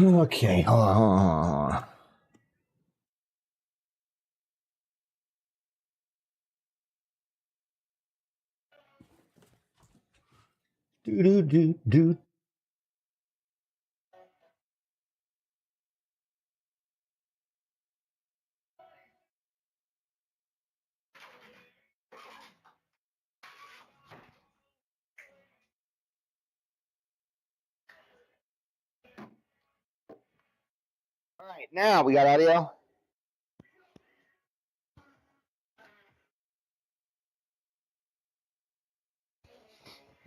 Okay, hold on. Do. All right, now we got audio.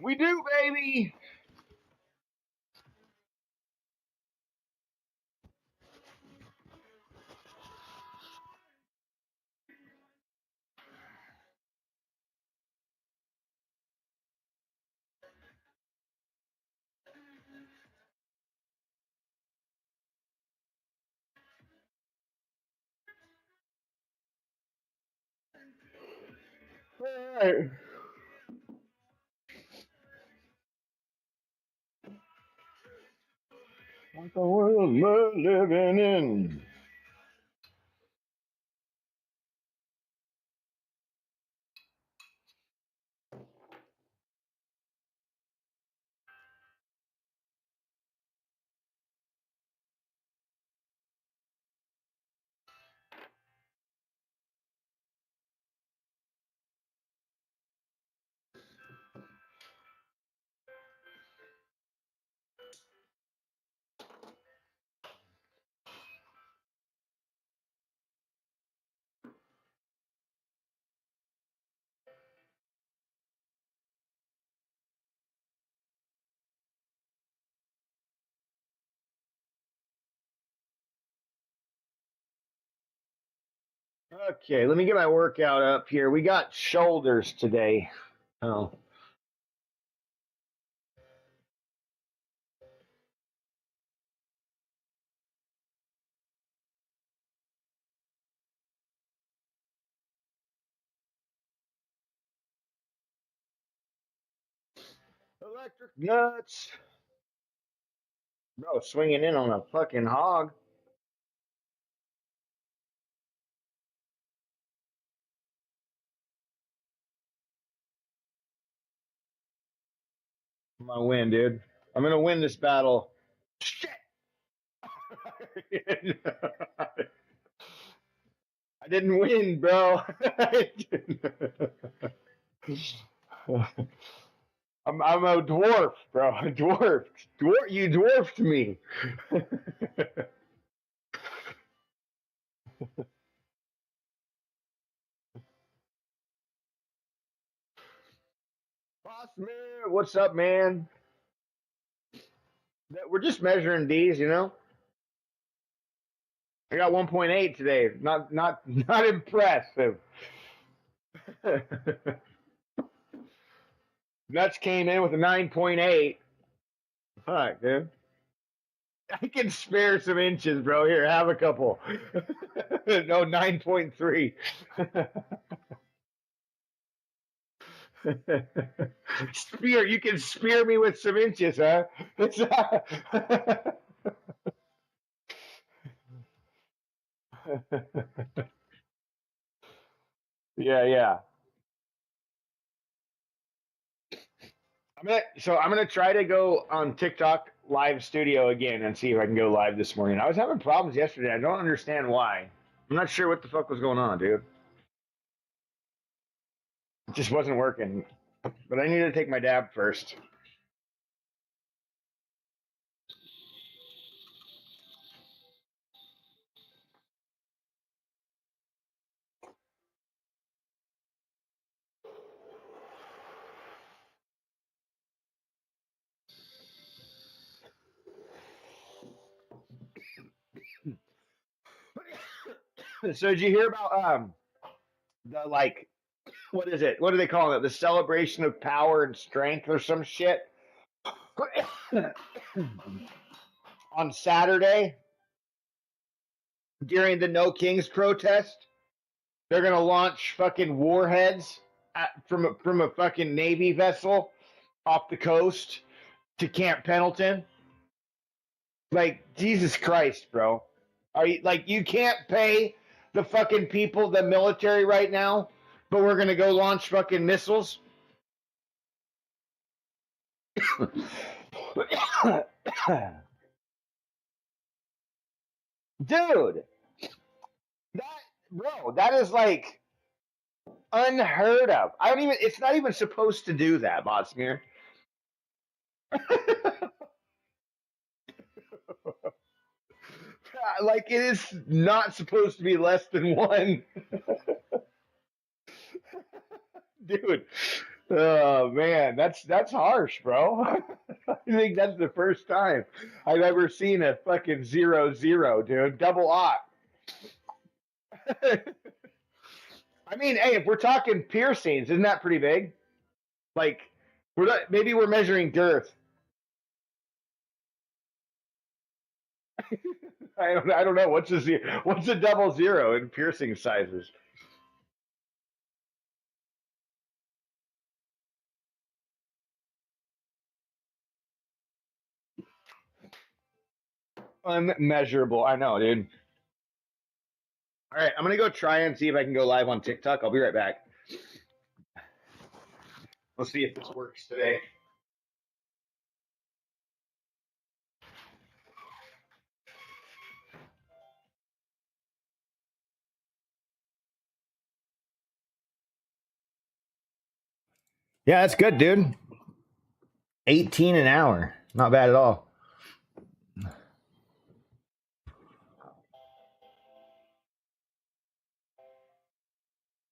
We do, baby. All right. What the world we're living in. Okay, let me get my workout up here. We got shoulders today. Oh. Electric nuts. Bro, swinging in on a fucking hog. I'm gonna win, dude. I'm gonna win this battle. Shit! I didn't win, bro. I'm a dwarf, bro. A dwarf. You dwarfed me. Boss man, what's up, man? We're just measuring these, you know. I got 1.8 today. Not impressive. Nuts came in with a 9.8. Fuck, dude. I can spare some inches, bro. Here, have a couple. No, 9.3. Spear, you can spear me with some inches, huh? Yeah, yeah. I'm gonna try to go on TikTok live studio again and see if I can go live this morning. I was having problems yesterday. I don't understand why. I'm not sure what the fuck was going on, dude. It just wasn't working. But I needed to take my dab first. So did you hear about the like what is it? What do they call it? The celebration of power and strength or some shit? On Saturday during the No Kings protest, they're gonna launch fucking warheads from a fucking Navy vessel off the coast to Camp Pendleton. Like Jesus Christ, bro. Are you like you can't pay the fucking people, the military right now, but we're gonna go launch fucking missiles? Dude, that that is like unheard of. I don't even. It's not even supposed to do that, Botsmeer. Like it is not supposed to be less than one, dude. Oh man, that's harsh, bro. I think that's the first time I've ever seen a fucking 0-0, dude. Double aught. I mean, hey, if we're talking piercings, isn't that pretty big? Like, we're not, maybe we're measuring girth. I don't know what's a double zero in piercing sizes. Unmeasurable. I know, dude. All right, I'm gonna go try and see if I can go live on TikTok. I'll be right back. We'll see if this works today. Yeah, that's good, dude. 18 an hour. Not bad at all.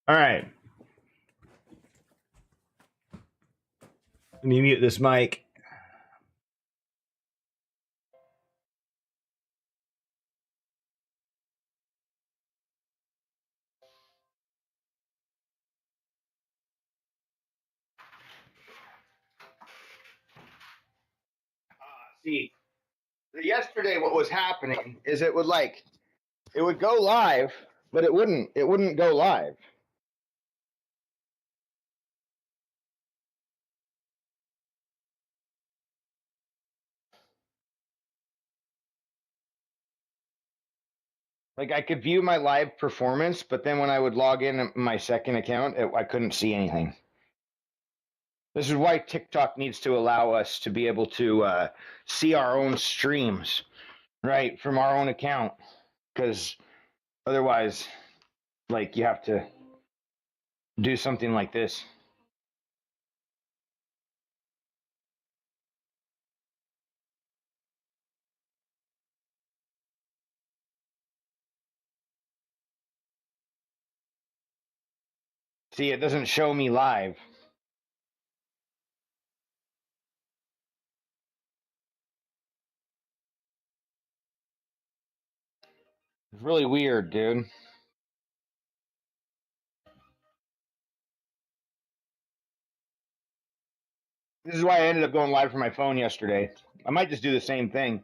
All right. Let me mute this mic. See, yesterday what was happening is it would go live, but it wouldn't go live. Like I could view my live performance, but then when I would log in my second account, I couldn't see anything. This is why TikTok needs to allow us to be able to see our own streams, right, from our own account, because otherwise, like you have to do something like this. See, it doesn't show me live. It's really weird, dude. This is why I ended up going live from my phone yesterday. I might just do the same thing.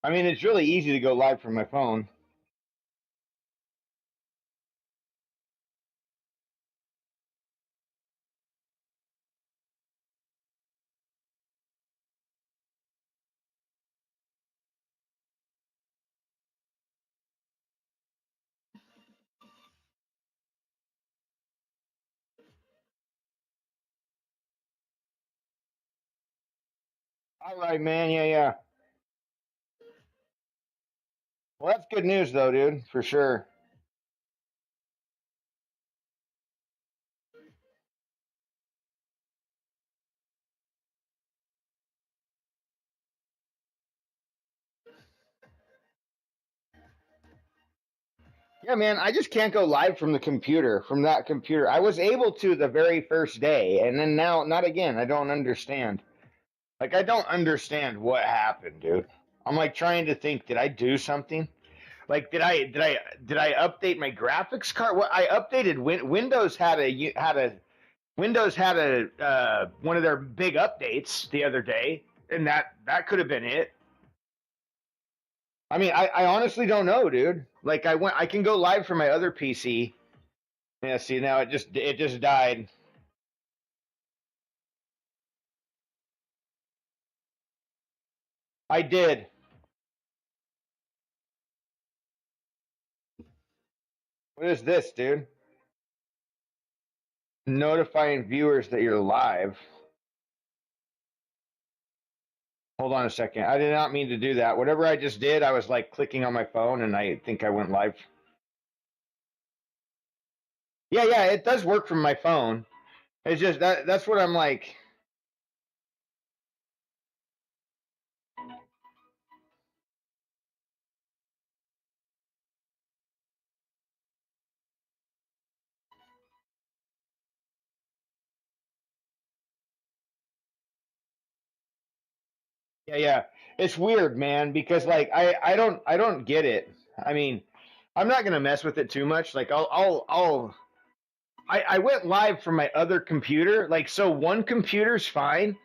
I mean, it's really easy to go live from my phone. All right, man. Yeah, yeah. Well, that's good news, though, dude, for sure. Yeah, man. I just can't go live from the computer, from that computer. I was able to the very first day, and then now, not again. I don't understand. Like, I don't understand what happened, dude. I'm like trying to think, did I do something? Like, did I update my graphics card? What I updated Windows had a one of their big updates the other day, and that could have been it. I mean, I honestly don't know, dude. Like, I can go live from my other PC. Yeah, see now it just died. I did. What is this, dude? Notifying viewers that you're live. Hold on a second. I did not mean to do that. Whatever I just did, I was like clicking on my phone, and I think I went live. Yeah, yeah, it does work from my phone. It's just that's what I'm like. Yeah, yeah. It's weird, man, because like I don't get it. I mean, I'm not gonna mess with it too much. Like I went live from my other computer. Like, so one computer's fine,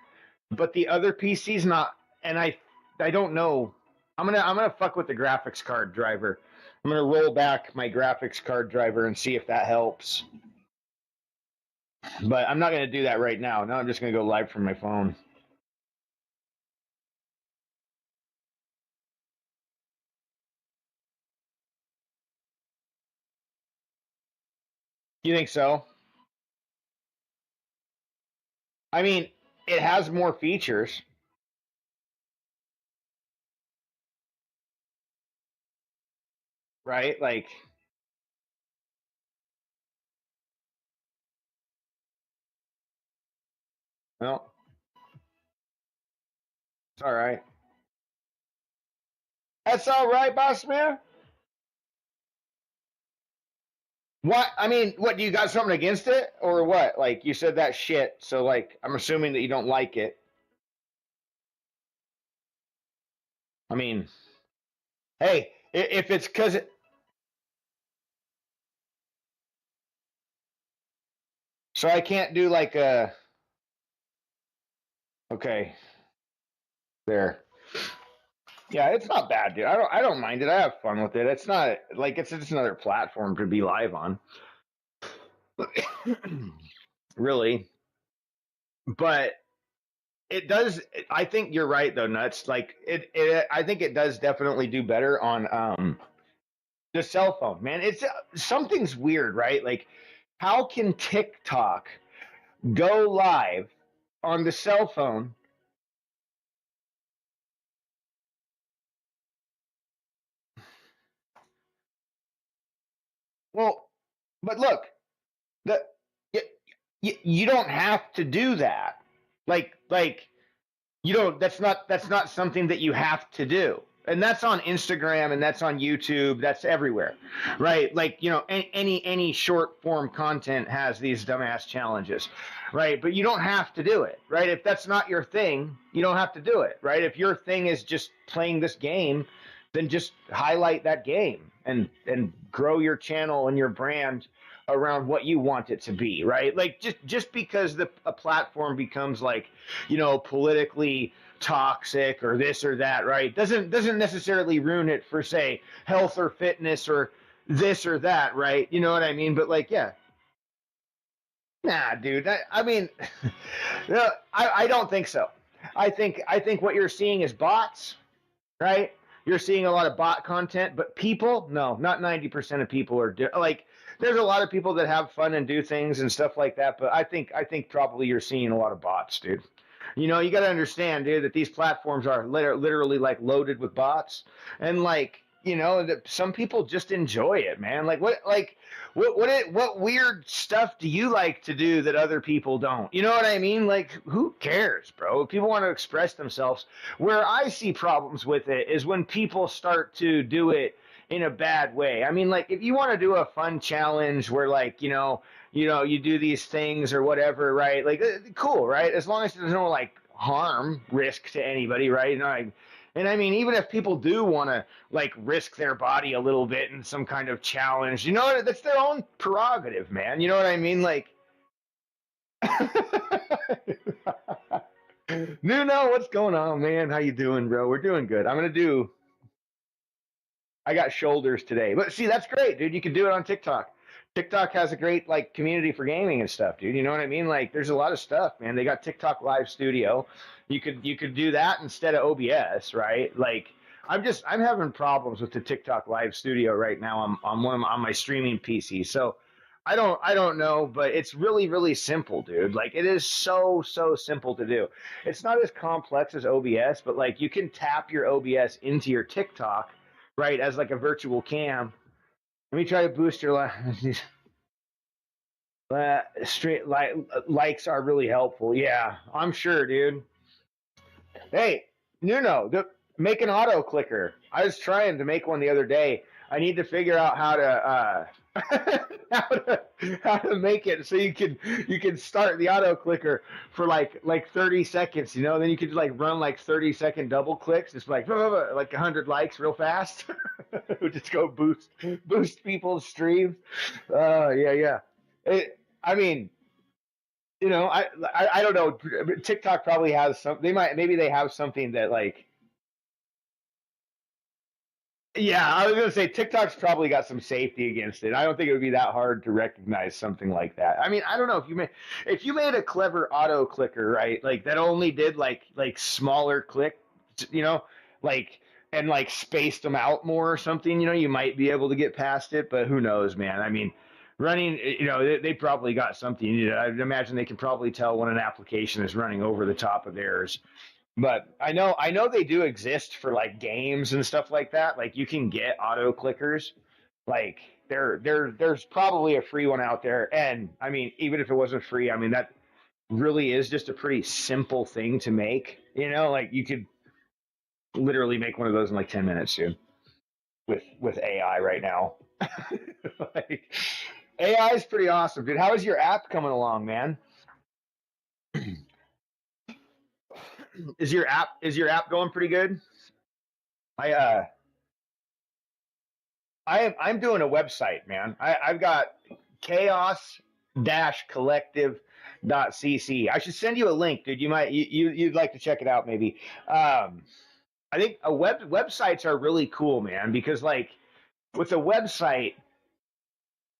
but the other PC's not, and I don't know. I'm gonna fuck with the graphics card driver. I'm gonna roll back my graphics card driver and see if that helps. But I'm not gonna do that right now. Now I'm just gonna go live from my phone. You think so? I mean, it has more features, right? Like, well, it's all right. That's all right, boss man. What? I mean, what? Do you got something against it, or what? Like, you said that shit, so like, I'm assuming that you don't like it. I mean, hey, if it's because so I can't do like a okay there. Yeah, it's not bad, dude. I don't mind it. I have fun with it. It's not like it's just another platform to be live on, really. But it does. I think you're right, though. Nuts. Like it. I think it does definitely do better on the cell phone. Man, it's something's weird, right? Like, how can TikTok go live on the cell phone? Well, but look, the you don't have to do that. Like you don't. That's not something that you have to do. And that's on Instagram and that's on YouTube. That's everywhere, right? Like, any short form content has these dumbass challenges, right? But you don't have to do it, right? If that's not your thing, you don't have to do it, right? If your thing is just playing this game, then just highlight that game and grow your channel and your brand around what you want it to be, right? Like, just because a platform becomes like, politically toxic or this or that, right? Doesn't necessarily ruin it for, say, health or fitness or this or that, right? You know what I mean? But like, yeah, nah, dude. I mean, no, I don't think so. I think what you're seeing is bots, right? You're seeing a lot of bot content, but people, no, not 90% of people are like. There's a lot of people that have fun and do things and stuff like that, but I think probably you're seeing a lot of bots, dude. You know, you got to understand, dude, that these platforms are literally like loaded with bots, and like, you know, that some people just enjoy it, man. What weird stuff do you like to do that other people don't? You know what I mean? Like, who cares, bro? People want to express themselves. Where I see problems with it is when people start to do it in a bad way. I mean, like, if you want to do a fun challenge where, like, you do these things or whatever, right? Like, cool, right? As long as there's no like harm, risk to anybody, right? And I mean, even if people do want to like risk their body a little bit in some kind of challenge, you know, that's their own prerogative, man. You know what I mean? Like, Nuno, what's going on, man? How you doing, bro? We're doing good. I got shoulders today, but see, that's great, dude. You can do it on TikTok. TikTok has a great like community for gaming and stuff, dude. You know what I mean? Like, there's a lot of stuff, man. They got TikTok Live Studio. You could do that instead of OBS, right? Like, I'm having problems with the TikTok Live Studio right now on my streaming PC. So I don't know, but it's really simple, dude. Like, it is so simple to do. It's not as complex as OBS, but like you can tap your OBS into your TikTok, right, as like a virtual cam. Let me try to boost your straight likes are really helpful. Yeah, I'm sure, dude. Hey, Nuno, make an auto clicker. I was trying to make one the other day. I need to figure out how to how to how to make it so you can start the auto clicker for like 30 seconds, you know, then you could like run like 30-second double clicks, just like 100 likes real fast. Just go boost people's streams. Yeah. I mean, you know, I don't know. TikTok probably has some. Maybe they have something that like. Yeah, I was gonna say TikTok's probably got some safety against it. I don't think it would be that hard to recognize something like that. I mean, I don't know if you made a clever auto clicker, right? Like that only did like smaller click, you know, like and like spaced them out more or something. You know, you might be able to get past it, but who knows, man? I mean, running, you know, they probably got something. You know, I'd imagine they can probably tell when an application is running over the top of theirs. But I know they do exist for like games and stuff like that. Like, you can get auto clickers. Like, there's probably a free one out there. And I mean, even if it wasn't free, I mean, that really is just a pretty simple thing to make. You know, like you could literally make one of those in like 10 minutes, dude, with AI right now. Like, AI is pretty awesome, dude. How is your app coming along, man? Is your app going pretty good? I I'm doing a website, man. I've got chaos collective.cc. I should send you a link, dude. You'd like to check it out, maybe. I think websites are really cool, man, because like with a website,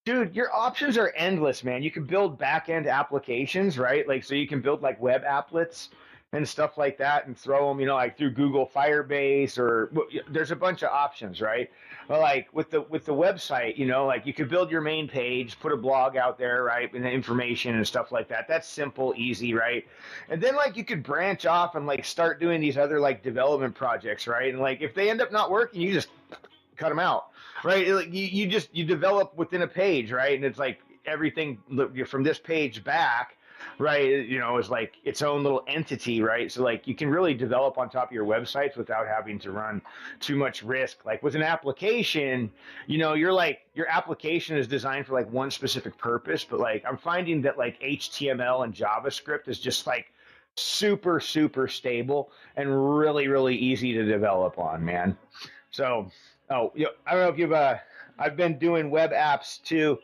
dude, your options are endless, man. You can build back end applications, right? Like, so you can build like web applets and stuff like that and throw them, you know, like through Google Firebase or there's a bunch of options, right? But like with the website, you know, like you could build your main page, put a blog out there, right, and the information and stuff like that. That's simple, easy, right? And then like you could branch off and like start doing these other like development projects, right? And like if they end up not working, you just cut them out, right? Like you develop within a page, right? And it's like everything from this page back, right? You know, is like its own little entity, right? So like you can really develop on top of your websites without having to run too much risk. Like with an application, you know, your application is designed for like one specific purpose, but like I'm finding that like HTML and JavaScript is just like super stable and really easy to develop on, man. So, I don't know if I've been doing web apps too,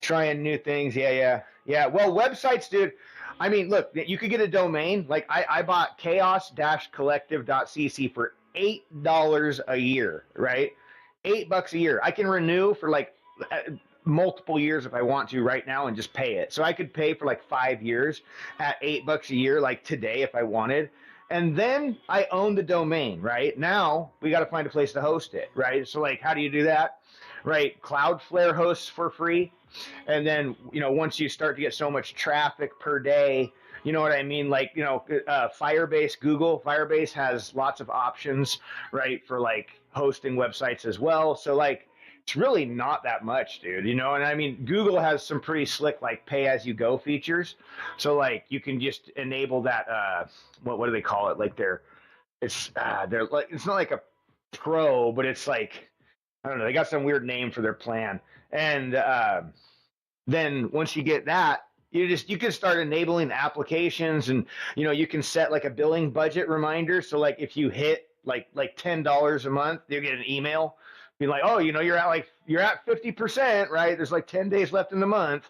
trying new things. Yeah. Well, websites, dude. I mean, look, you could get a domain. Like I bought chaos-collective.cc for $8 a year, right? $8 a year. I can renew for like multiple years if I want to right now and just pay it. So I could pay for like 5 years at $8 a year, like today if I wanted. And then I own the domain, right? Now we got to find a place to host it, right? So like, how do you do that? Right? Cloudflare hosts for free. And then, you know, once you start to get so much traffic per day, You know what I mean? Like, Firebase, Google, Firebase has lots of options, right, for like hosting websites as well. So like, it's really not that much, dude. And I mean, Google has some pretty slick like pay as you go features. So like, you can just enable that. What do they call it? Like they're like, it's not like a pro, but it's like, I don't know. They got some weird name for their plan. And then once you get that, you can start enabling applications, and you can set like a billing budget reminder. So like if you hit like $10 a month, you get an email being like, oh, you're at 50%, right? There's like 10 days left in the month.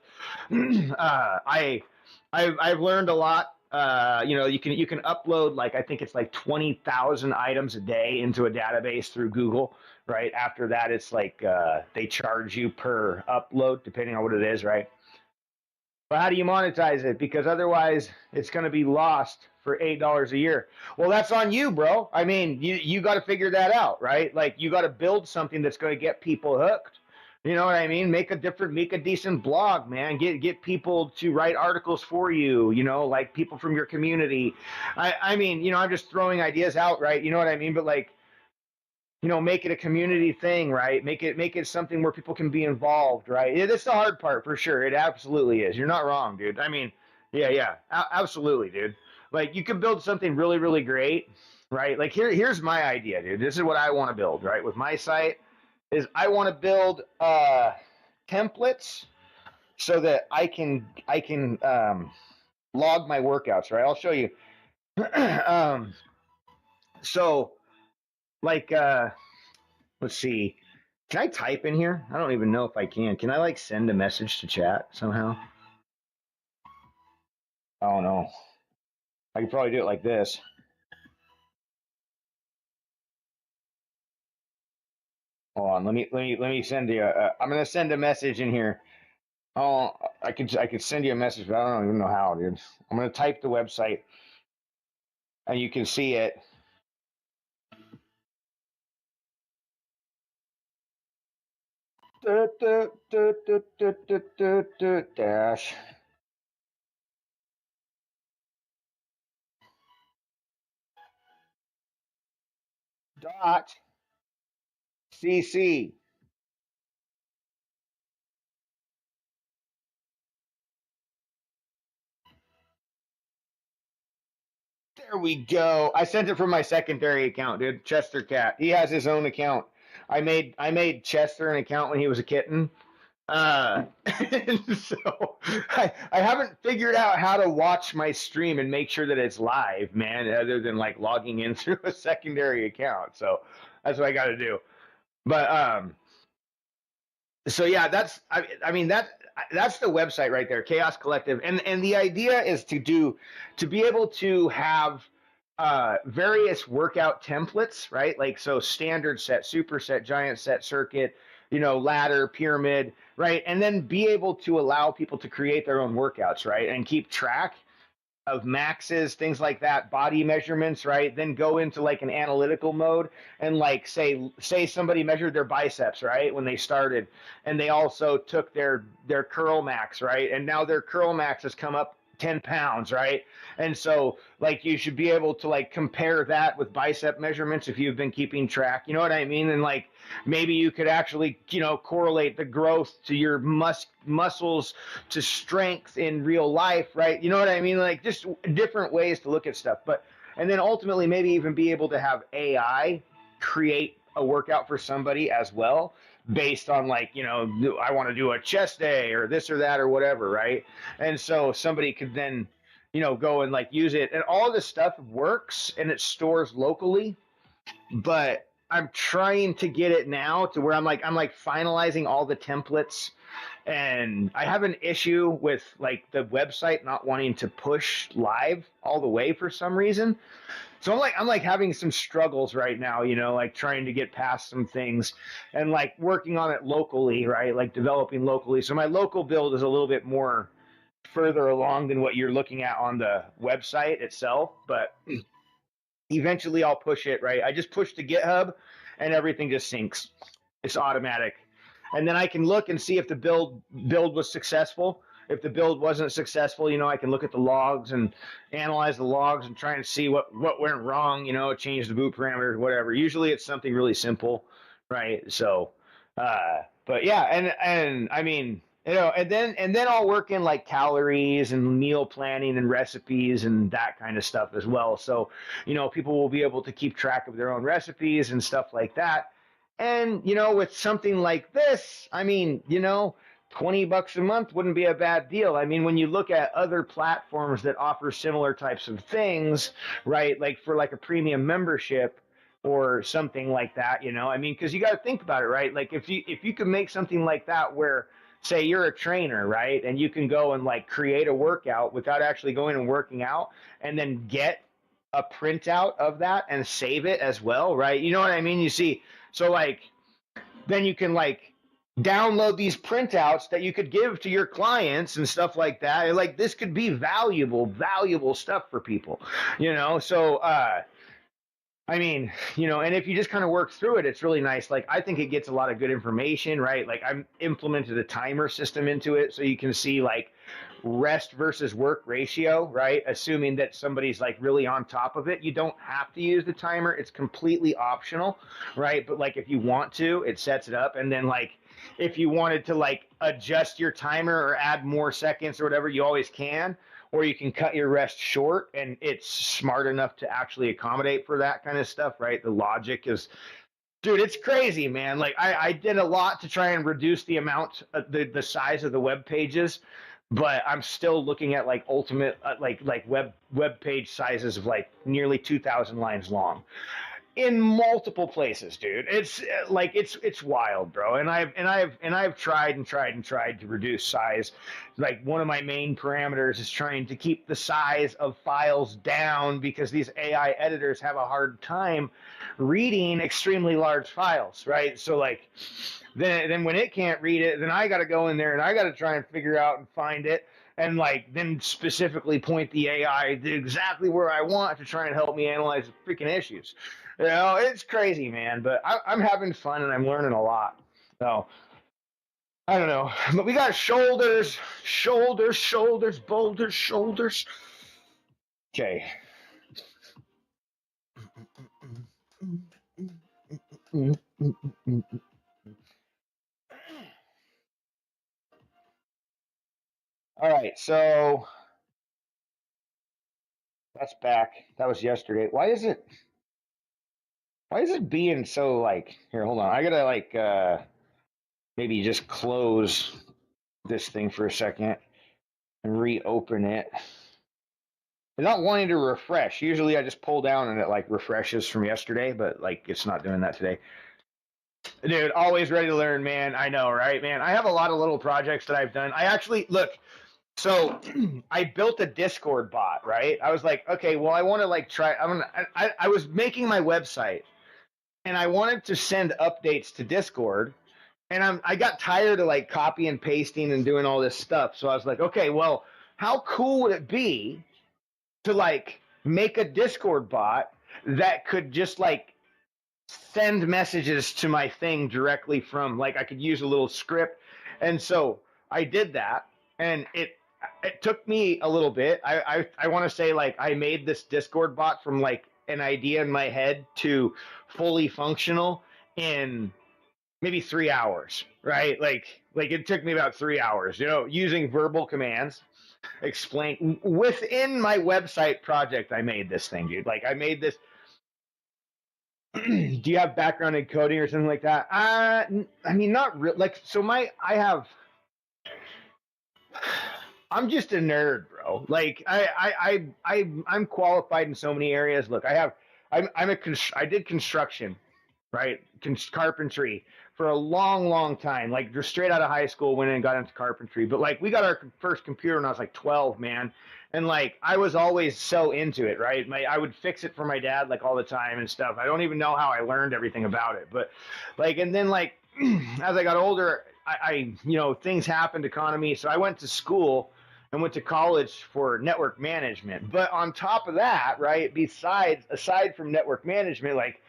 I've learned a lot. You can upload like, I think it's like 20,000 items a day into a database through Google, right? After that, it's like they charge you per upload depending on what it is, right? But how do you monetize it? Because otherwise, it's going to be lost for $8 a year. Well, that's on you, bro. I mean, you got to figure that out, right? Like, you got to build something that's going to get people hooked. You know what I mean? Make a decent blog, man. Get people to write articles for you. Like people from your community. I mean, I'm just throwing ideas out, right? You know what I mean? But like, make it a community thing, right? Make it something where people can be involved, right? Yeah, that's the hard part for sure. It absolutely is. You're not wrong, dude. I mean, yeah, absolutely, dude. Like, you could build something really, really great, right? Like, here's my idea, dude. This is what I want to build, right? With my site, is I want to build templates so that I can log my workouts, right? I'll show you. So like, let's see. Can I type in here? I don't even know if I can. Can I like send a message to chat somehow? Oh no. I could probably do it like this. Hold on. Let me send you. I'm gonna send a message in here. Oh, I could send you a message, but I don't even know how, dude. I'm gonna type the website, and you can see it. Dash. Dot. CC. There we go. I sent it from my secondary account, dude. Chester Cat. He has his own account. I made Chester an account when he was a kitten. So I haven't figured out how to watch my stream and make sure that it's live, man, other than like logging in through a secondary account. So that's what I got to do. But so yeah, I mean that's the website right there, Chaos Collective, and the idea is to be able to have various workout templates, right? Like, so standard set, superset, giant set, circuit, ladder, pyramid, right? And then be able to allow people to create their own workouts, right? And keep track of maxes, things like that, body measurements, right? Then go into like an analytical mode and like say somebody measured their biceps, right, when they started, and they also took their curl max, right? And now their curl max has come up 10 pounds, right? And so like you should be able to like compare that with bicep measurements if you've been keeping track. You know what I mean? And like maybe you could actually correlate the growth to your muscles to strength in real life, right? You know what I mean? Like, just different ways to look at stuff. But and then ultimately maybe even be able to have AI create a workout for somebody as well, based on like, I want to do a chest day or this or that or whatever, right? And so somebody could then go and like use it, and all this stuff works and it stores locally. But I'm trying to get it now to where I'm like finalizing all the templates, and I have an issue with like the website not wanting to push live all the way for some reason. So I'm like having some struggles right now, like trying to get past some things and like working on it locally, right? Like developing locally. So my local build is a little bit more further along than what you're looking at on the website itself, but eventually I'll push it, right? I just push to GitHub and everything just syncs. It's automatic. And then I can look and see if the build was successful. if the build wasn't successful, I can look at the logs and analyze the logs and try and see what went wrong, change the boot parameters, whatever. Usually it's something really simple, right? So, but yeah, and I mean, and then I'll work in like calories and meal planning and recipes and that kind of stuff as well. So, people will be able to keep track of their own recipes and stuff like that. And, with something like this, I mean, $20 a month wouldn't be a bad deal. I mean, when you look at other platforms that offer similar types of things, right? Like for like a premium membership or something like that, I mean, because you got to think about it, right? Like if you could make something like that where, say you're a trainer, right? And you can go and like create a workout without actually going and working out and then get a printout of that and save it as well, right? You know what I mean? You see, so like then you can like download these printouts that you could give to your clients and stuff like that. And like this could be valuable stuff for people, So I mean, and if you just kind of work through it, it's really nice. Like, I think it gets a lot of good information, right? Like, I've implemented a timer system into it so you can see, like, rest versus work ratio, right? Assuming that somebody's, like, really on top of it. You don't have to use the timer. It's completely optional, right? But, like, if you want to, it sets it up. And then, like, if you wanted to, like, adjust your timer or add more seconds or whatever, you always can. Or you can cut your rest short, and it's smart enough to actually accommodate for that kind of stuff, right? The logic is, dude, it's crazy, man. Like I did a lot to try and reduce the amount, the size of the web pages, but I'm still looking at like ultimate, like web page sizes of like nearly 2,000 lines long. In multiple places, dude. It's like it's wild, bro. And I've tried to reduce size. Like one of my main parameters is trying to keep the size of files down because these AI editors have a hard time reading extremely large files, right? So like then when it can't read it, then I got to go in there and I got to try and figure out and find it and like then specifically point the AI to exactly where I want to try and help me analyze the freaking issues. It's crazy, man, but I'm having fun and I'm learning a lot. So I don't know, but we got shoulders, boulders, shoulders. Okay. All right, so that's back. That was yesterday. Why is it being so like here, hold on. I gotta like maybe just close this thing for a second and reopen it. I'm not wanting to refresh. Usually I just pull down and it like refreshes from yesterday, but like it's not doing that today. Dude, always ready to learn, man. I know, right, man? I have a lot of little projects that I've done. I actually look. So I built a Discord bot, right? I was like, okay, well, I want to like try. I was making my website, and I wanted to send updates to Discord, and I got tired of like copy and pasting and doing all this stuff. So I was like, okay, well, how cool would it be to like make a Discord bot that could just like send messages to my thing directly from like I could use a little script. And so I did that, and it took me a little bit. I want to say like I made this Discord bot from like an idea in my head to fully functional in maybe 3 hours, right? Like it took me about 3 hours, using verbal commands. Explain within my website project. I made this thing, dude. Like I made this. Do you have background in coding or something like that? I mean, not real. Like, so I'm just a nerd, bro. Like, I'm qualified in so many areas. Look, I did construction, right? Carpentry for a long, long time. Like, just straight out of high school, went in and got into carpentry. But like, we got our first computer when I was like 12, man. And like, I was always so into it, right? I would fix it for my dad like all the time and stuff. I don't even know how I learned everything about it, but like, and then like, as I got older, I things happened, economy. So I went to school and went to college for network management. But on top of that, right, aside from network management, like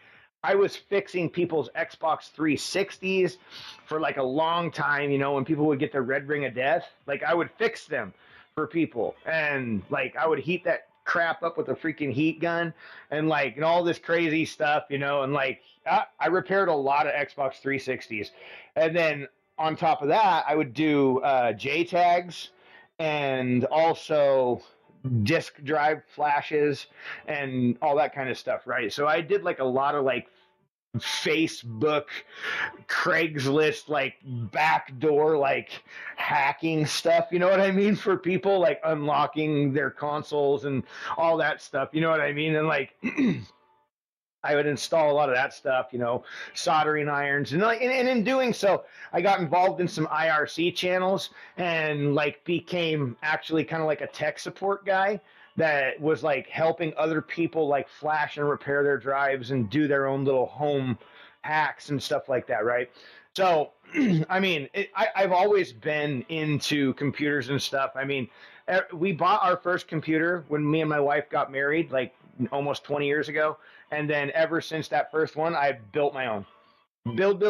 I was fixing people's Xbox 360s for like a long time, you know, when people would get their red ring of death. Like I would fix them for people, and like I would heat that crap up with a freaking heat gun, and like and all this crazy stuff, you know, and like I repaired a lot of Xbox 360s, and then on top of that, I would do J tags and also disk drive flashes and all that kind of stuff, right? So I did like a lot of like Facebook, Craigslist, like backdoor, like hacking stuff. You know what I mean? For people like unlocking their consoles and all that stuff. You know what I mean? And like, I would install a lot of that stuff, you know, soldering irons, and like, and in doing so, I got involved in some IRC channels and like became actually kind of like a tech support guy that was like helping other people like flash and repair their drives and do their own little home hacks and stuff like that, right? So, I mean, I've always been into computers and stuff. I mean, we bought our first computer when me and my wife got married, like almost 20 years ago, and then ever since that first one, I've built my own. Build.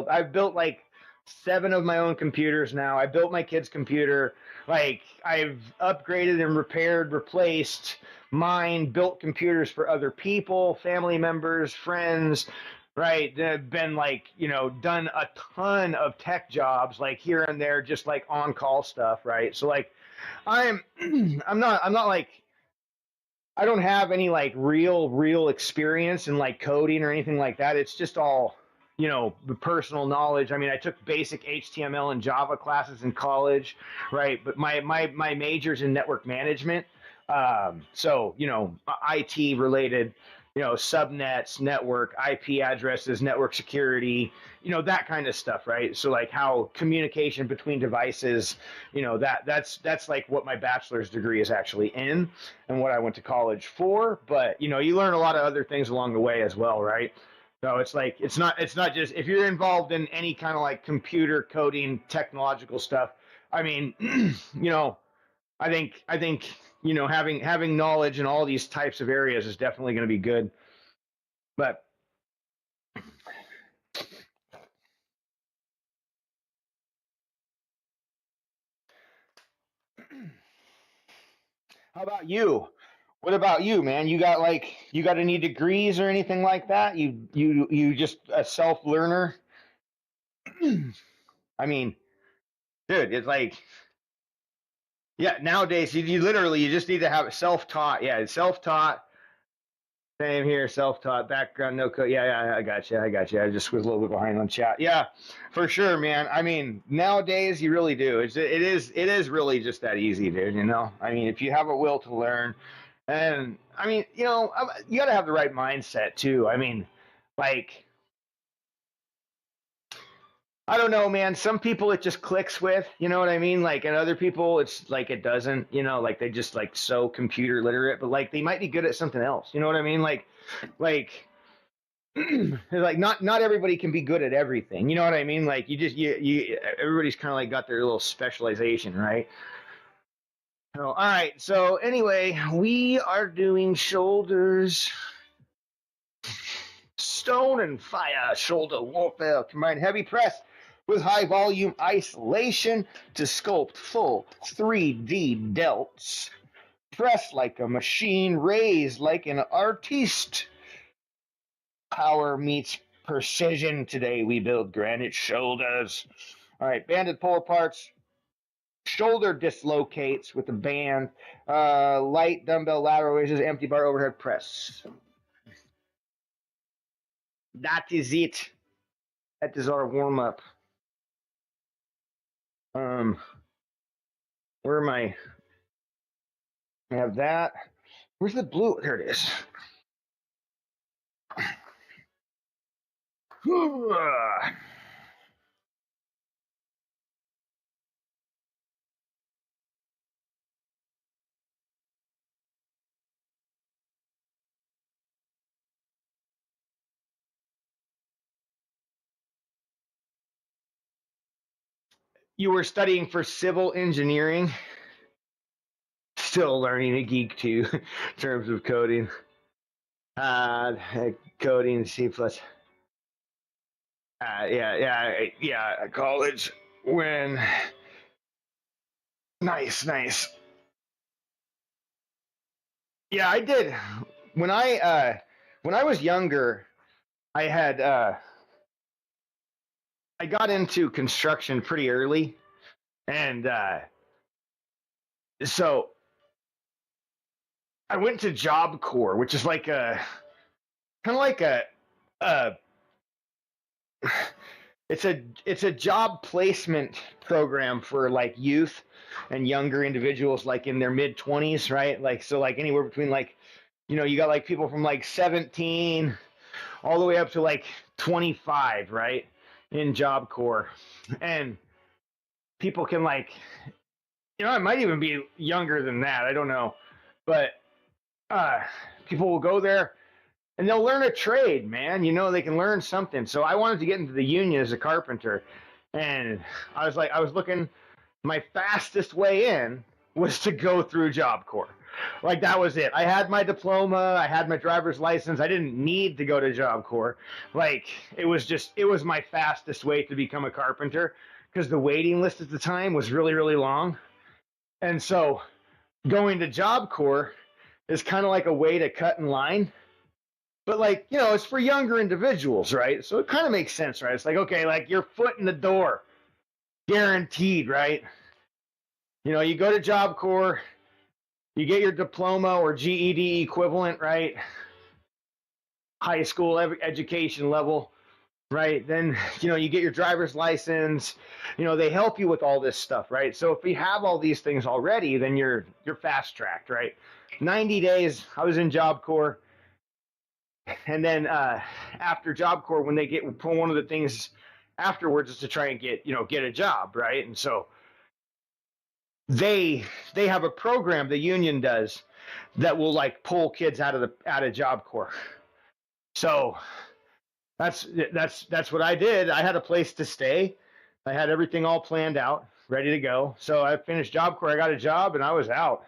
I've built like 7 of my own computers now. I built my kid's computer. Like I've upgraded and repaired, replaced mine, built computers for other people, family members, friends, right? That been like, you know, done a ton of tech jobs like here and there, just like on call stuff, right? So like I'm I'm not like I don't have any like real experience in like coding or anything like that. It's just all, you know, the personal knowledge. I mean, I took basic HTML and Java classes in college, right? But my major's in network management. So, you know, IT related, you know, subnets, network, IP addresses, network security, you know, that kind of stuff, right? So like how communication between devices, you know, that's like what my bachelor's degree is actually in and what I went to college for. But you know, you learn a lot of other things along the way as well, right? So it's like it's not just if you're involved in any kind of like computer coding technological stuff. I mean, you know, I think you know having knowledge in all these types of areas is definitely going to be good. But how about you? What about you, man? You got any degrees or anything like that? You just a self learner? I mean, dude, it's like yeah, nowadays you literally you just need to have it self taught. Yeah, self taught. Same here, self taught background, no code. Yeah, I got you. I got you. I just was a little bit behind on chat. Yeah, for sure, man. I mean, nowadays you really do. It is really just that easy, dude. You know, I mean, if you have a will to learn, and I mean, you know, you got to have the right mindset too. I mean, like I don't know, man. Some people it just clicks with, you know what I mean? Like, and other people it's like it doesn't, you know, like they just like so computer literate, but like they might be good at something else. You know what I mean? Like like not everybody can be good at everything. You know what I mean? Like you just you everybody's kind of like got their little specialization, right? So, all right. So anyway, we are doing shoulders, stone and fire shoulder warfare combined heavy press with high volume isolation to sculpt full 3D delts. Press like a machine, raise like an artiste. Power meets precision. Today we build granite shoulders. All right, banded pull aparts, shoulder dislocates with the band, light dumbbell lateral raises, empty bar overhead press. That is it. That is our warm up. Um, where am I? I have that. Where's the blue? There it is. You were studying for civil engineering. Still learning a geek too, in terms of coding. Uh, Coding C plus. Yeah. College when nice. Yeah, I did. When I was younger, I had I got into construction pretty early, and so I went to Job Corps, which is like a kind of like a it's a job placement program for like youth and younger individuals, like in their mid 20s, right? Like so, like anywhere between like you got like people from like 17 all the way up to like 25, right? In Job Corps, and people can like it might even be younger than that. I don't know, but uh, people will go there and they'll learn a trade, man. They can learn something. So I wanted to get into the union as a carpenter, and I was looking. My fastest way in was to go through Job Corps. Like that was it. I had my diploma, I had my driver's license. I didn't need to go to Job Corps. Like it was my fastest way to become a carpenter because the waiting list at the time was really really long. And so going to Job Corps is kind of like a way to cut in line. But like, it's for younger individuals, right? So it kind of makes sense, right? It's like, okay, like your foot in the door, guaranteed, right? You go to Job Corps, you get your diploma or GED equivalent, right? High school education level, right? Then, you get your driver's license. They help you with all this stuff, right? So if you have all these things already, then you're fast tracked, right? 90 days, I was in Job Corps. And then after Job Corps, when they get one of the things afterwards is to try and get a job, right? And so they have a program the union does that will like pull kids out of Job Corps. So that's what I did. I had a place to stay. I had everything all planned out, ready to go. So I finished Job Corps. I got a job, and I was out.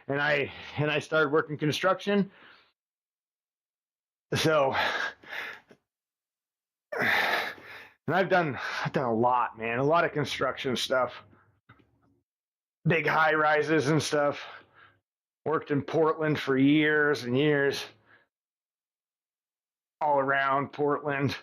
And I started working construction. So, and I've done a lot, man. A lot of construction stuff, big high rises and stuff. Worked in Portland for years and years, all around Portland.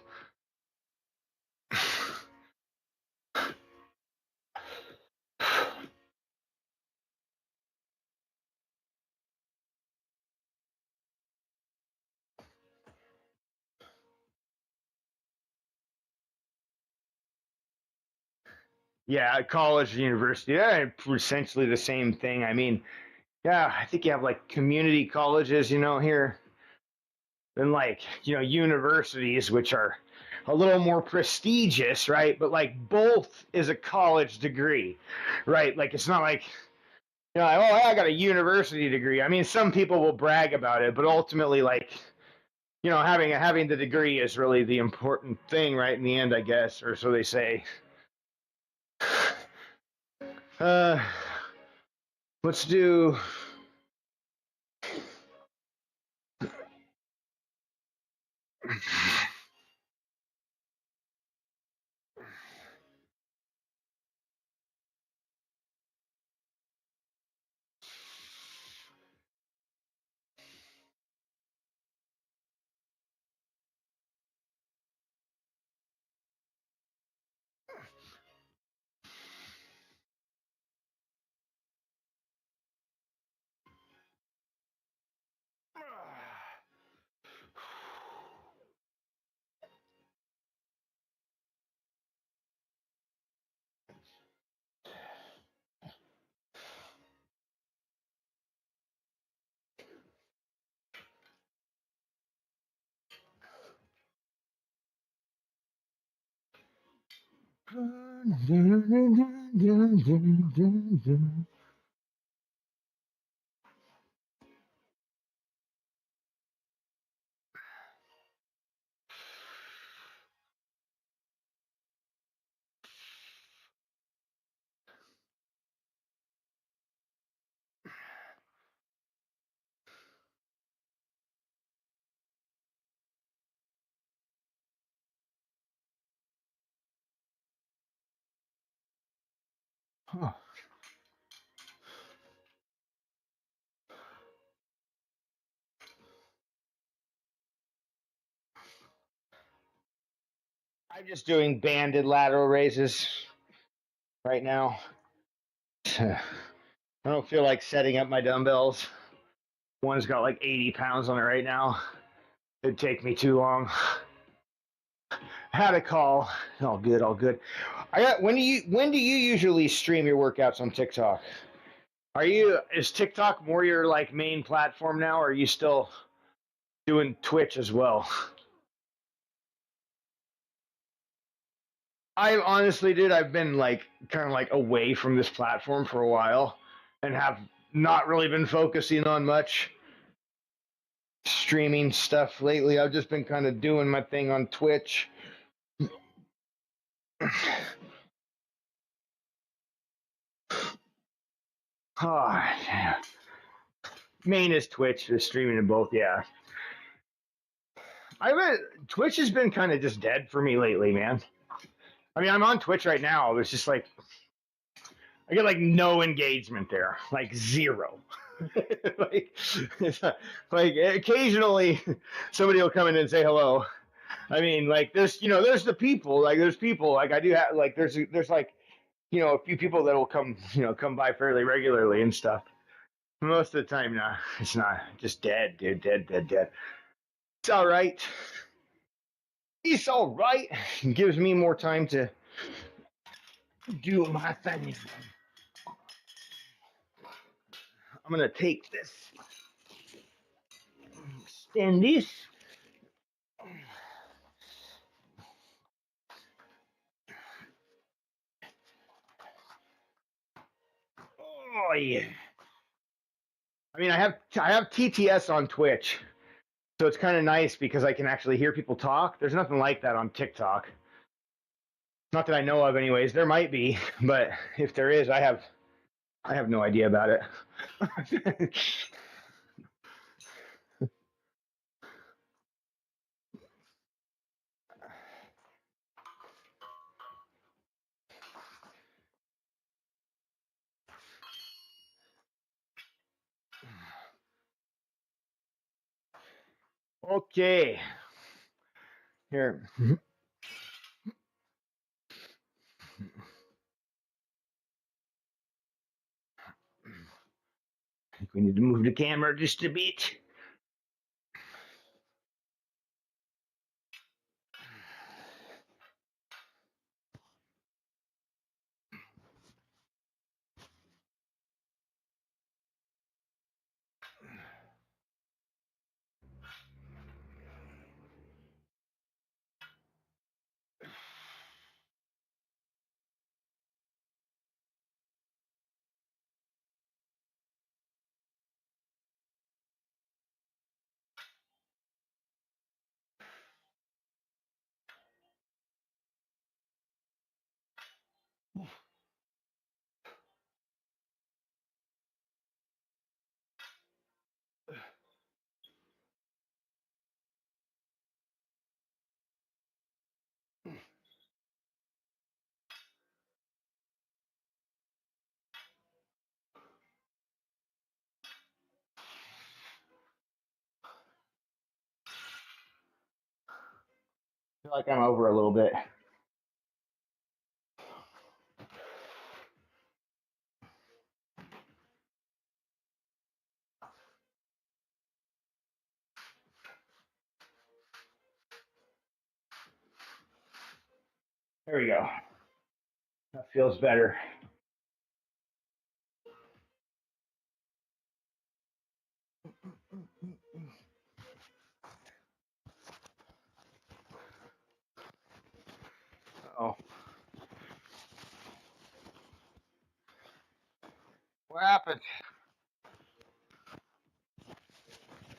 Yeah, college and university, yeah, essentially the same thing. I mean, yeah, I think you have like community colleges, here, than like, universities, which are a little more prestigious, right? But like both is a college degree, right? Like it's not like, like, oh, I got a university degree. I mean, some people will brag about it, but ultimately, like, having the degree is really the important thing, right? In the end, I guess, or so they say. Uh, let's do. Huh. I'm just doing banded lateral raises right now. I don't feel like setting up my dumbbells. One's got like 80 pounds on it right now. It'd take me too long. Had a call. All good, all good. When do you usually stream your workouts on TikTok? Is TikTok more your like main platform now, or are you still doing Twitch as well? I honestly did. I've been like kind of like away from this platform for a while and have not really been focusing on much streaming stuff lately. I've just been kind of doing my thing on Twitch. Oh, yeah. Main is Twitch, just streaming in both, yeah. Twitch has been kind of just dead for me lately, man. I mean, I'm on Twitch right now. It's just like I get like no engagement there, like zero. like, like occasionally somebody will come in and say hello. I mean, like there's the people, like there's people, like I do have, like there's like, a few people that will come by fairly regularly and stuff. Most of the time, no, it's not. Just dead, dude, dead. It's all right. It's all right. It gives me more time to do my thing. I'm gonna take this, extend this. Oh yeah. I mean, I have TTS on Twitch, so it's kind of nice because I can actually hear people talk. There's nothing like that on TikTok. Not that I know of, anyways. There might be, but if there is, I have no idea about it. Okay. Here. I think we need to move the camera just a bit. I feel like I'm over a little bit. There we go. That feels better. Oh. What happened?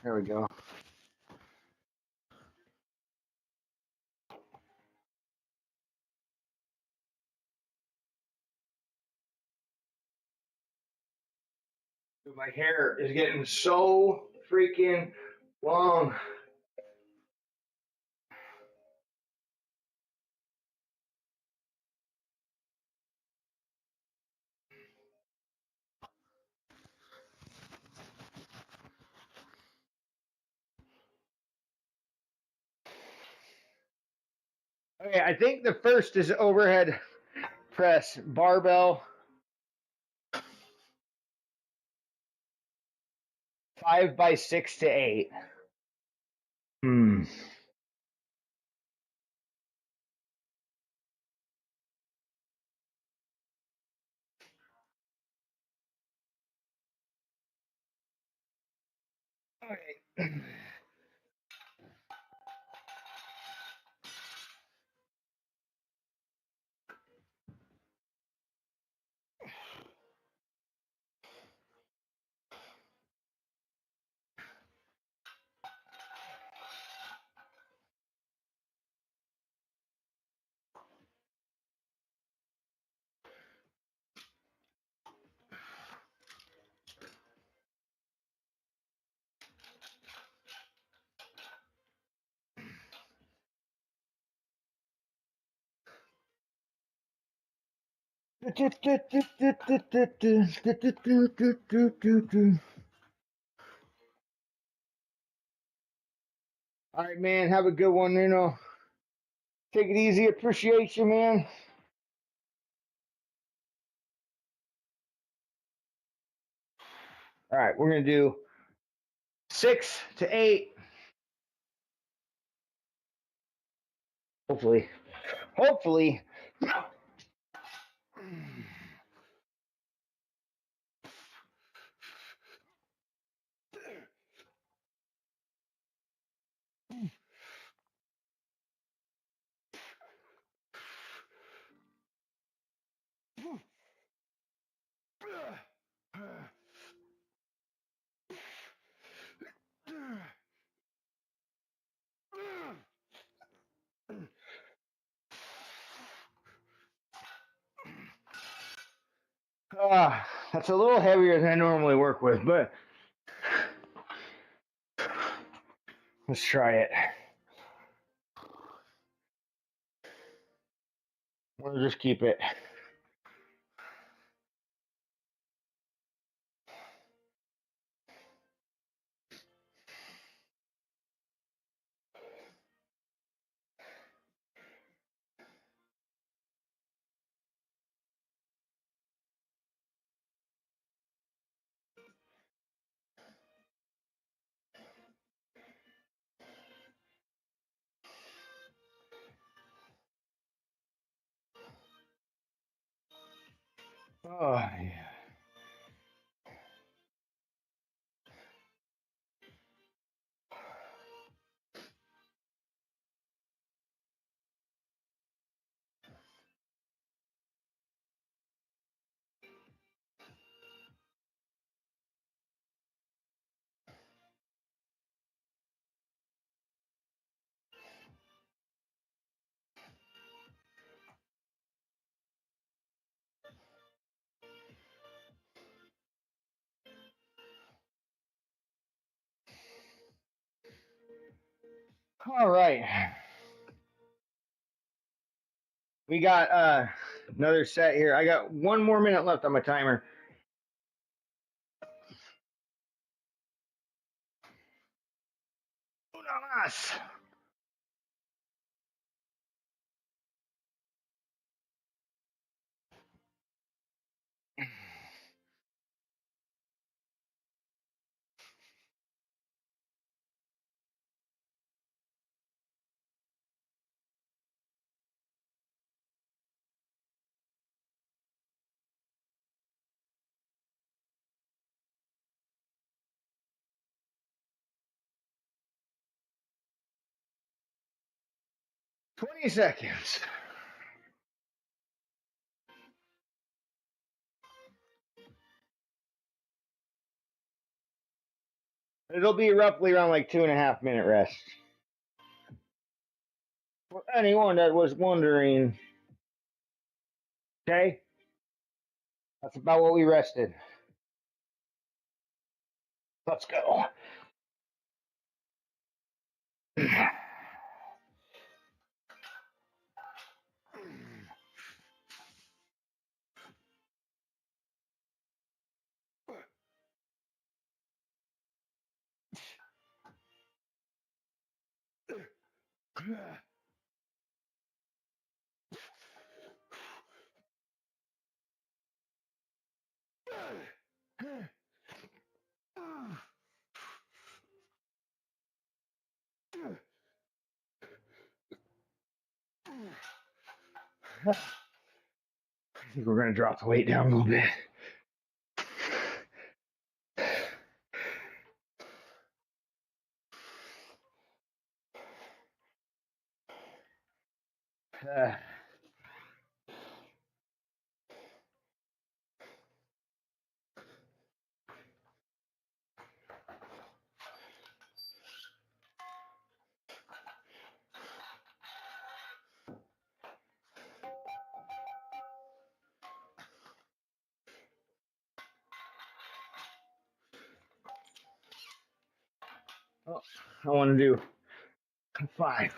There we go. My hair is getting so freaking long. Okay, I think the first is overhead press barbell 5 by 6 to 8. Hmm. Okay. All right, man. Have a good one. Take it easy. Appreciate you, man. All right, we're gonna do 6 to 8. Hopefully. Hopefully. That's a little heavier than I normally work with, but let's try it. We'll just keep it. Oh, yeah. All right. We got another set here. I got 1 more minute left on my timer. Unamas. Twenty seconds. It'll be roughly around like 2.5 minute rest. For anyone that was wondering, okay, that's about what we rested. Let's go. I think we're going to drop the weight down a little bit. Oh, I want to do 5.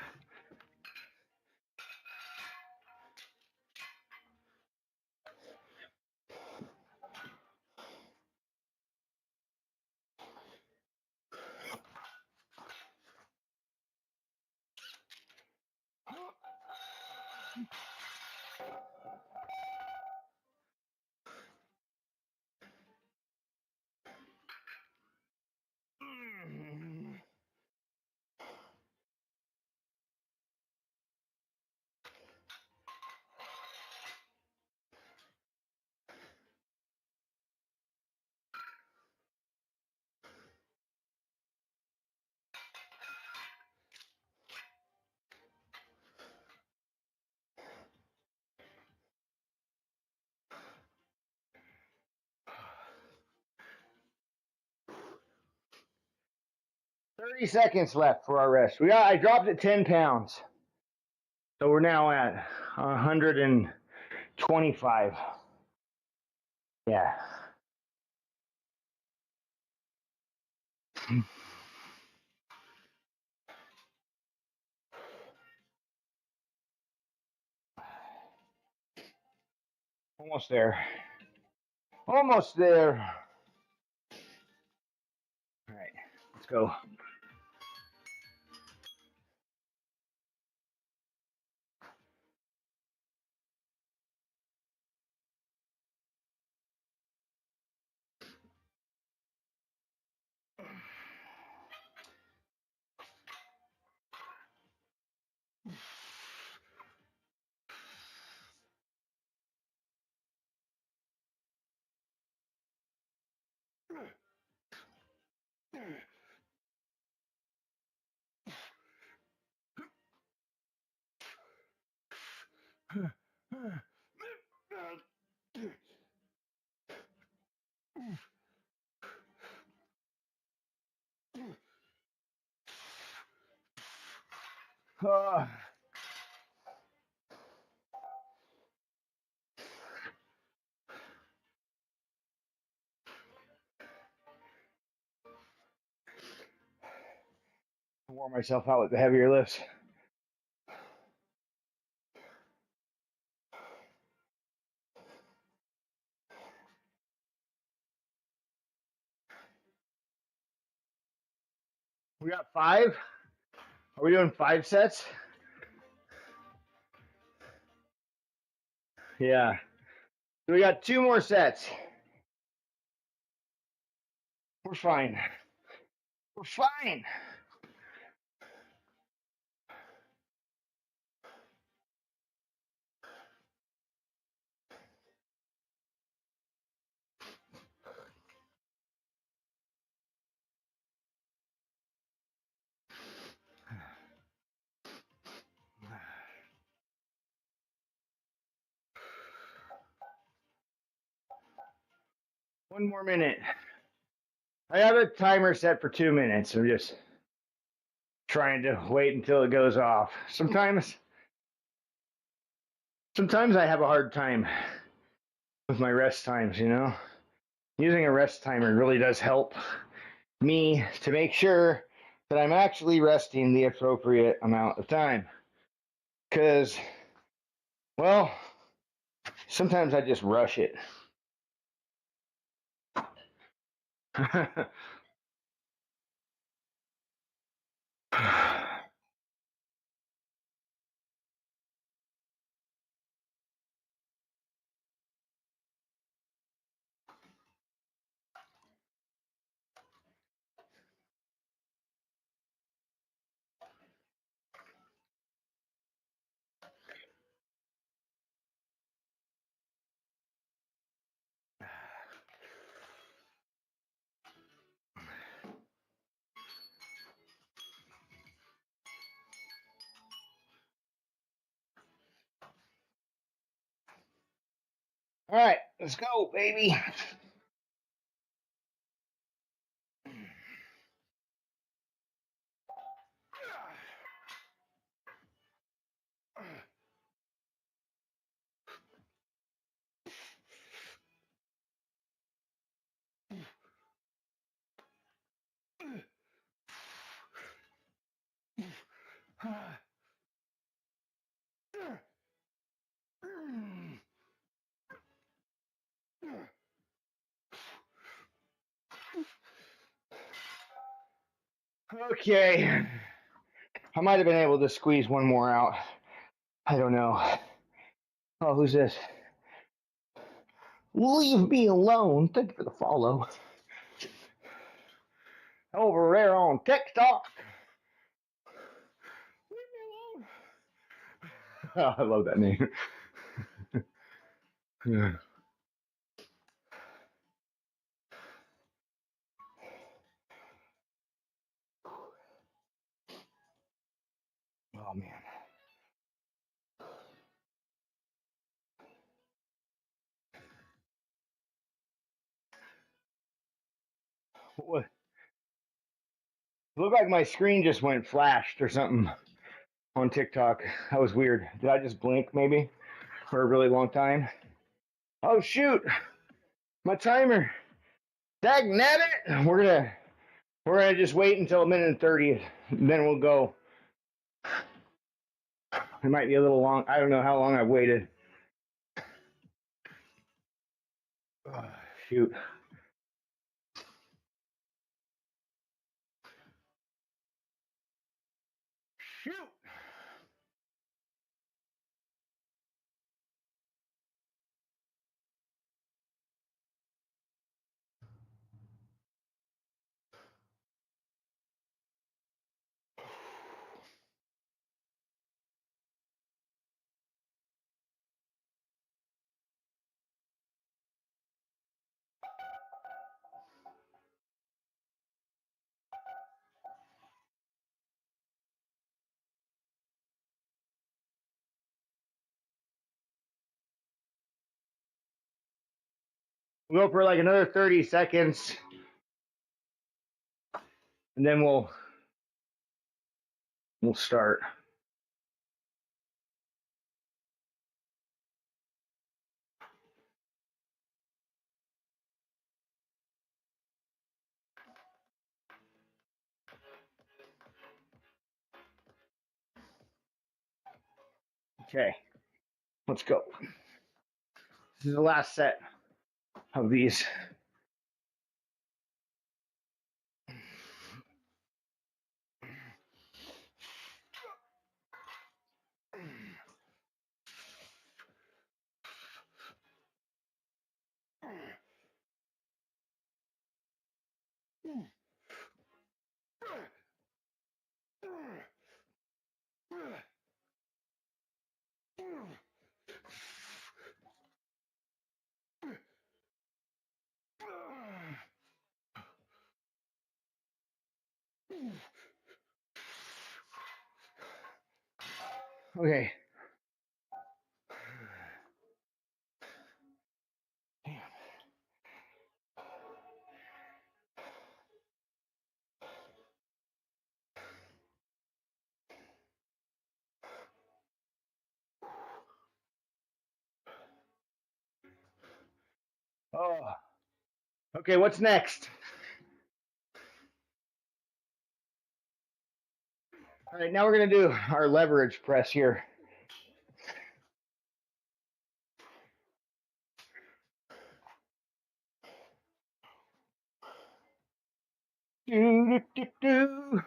Thirty seconds left for our rest. I dropped it 10 pounds. So we're now at 125. Yeah. Almost there. Almost there. All right, let's go. I wore myself out with the heavier lifts. We got 5. Are we doing 5 sets? Yeah. So we got 2 more sets. We're fine. We're fine. One more minute. I have a timer set for 2 minutes. I'm just trying to wait until it goes off. Sometimes I have a hard time with my rest times, you know? Using a rest timer really does help me to make sure that I'm actually resting the appropriate amount of time. Because, well, sometimes I just rush it. All right, let's go, baby. Okay. I might have been able to squeeze one more out. I don't know. Oh, who's this? Leave me alone. Thank you for the follow. Over there on TikTok. Leave me alone. Oh, I love that name. Yeah. Oh, man. What? It looked like my screen just went flashed or something on TikTok. That was weird. Did I just blink maybe for a really long time? Oh shoot! My timer. Dag nabbit! We're gonna just wait until a minute and 30, then we'll go. It might be a little long. I don't know how long I've waited. Oh, shoot. Shoot! We'll go for like another 30 seconds, and then we'll start. Okay, let's go. This is the last set of these. Okay. Damn. Oh. Okay, what's next? All right, now we're gonna do our leverage press here. Do, do, do, do.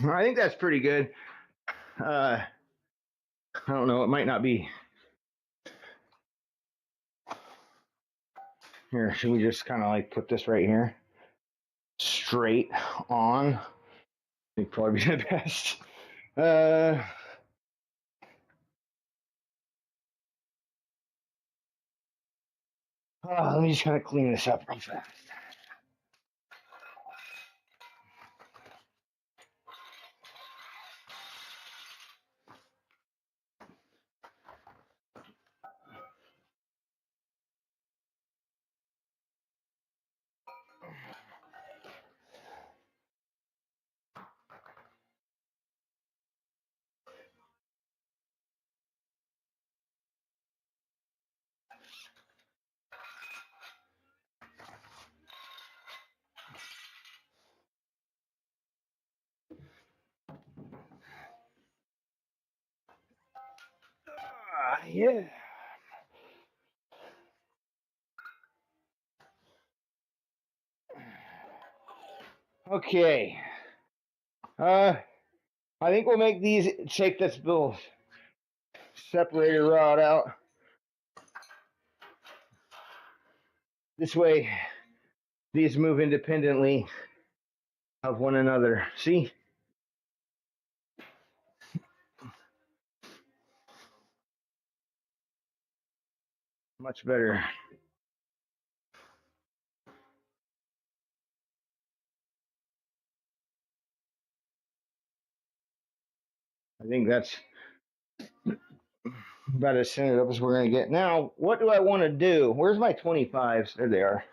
I think that's pretty good. I don't know. It might not be. Here, should we just kind of like put this right here? Straight on. I think probably be the best. Let me just kind of clean this up real fast. Yeah. Okay. I think we'll make these, take this little separator rod out. This way, these move independently of one another. See? Much better. I think that's about as centered up as we're going to get. Now, what do I want to do? Where's my 25s? There they are.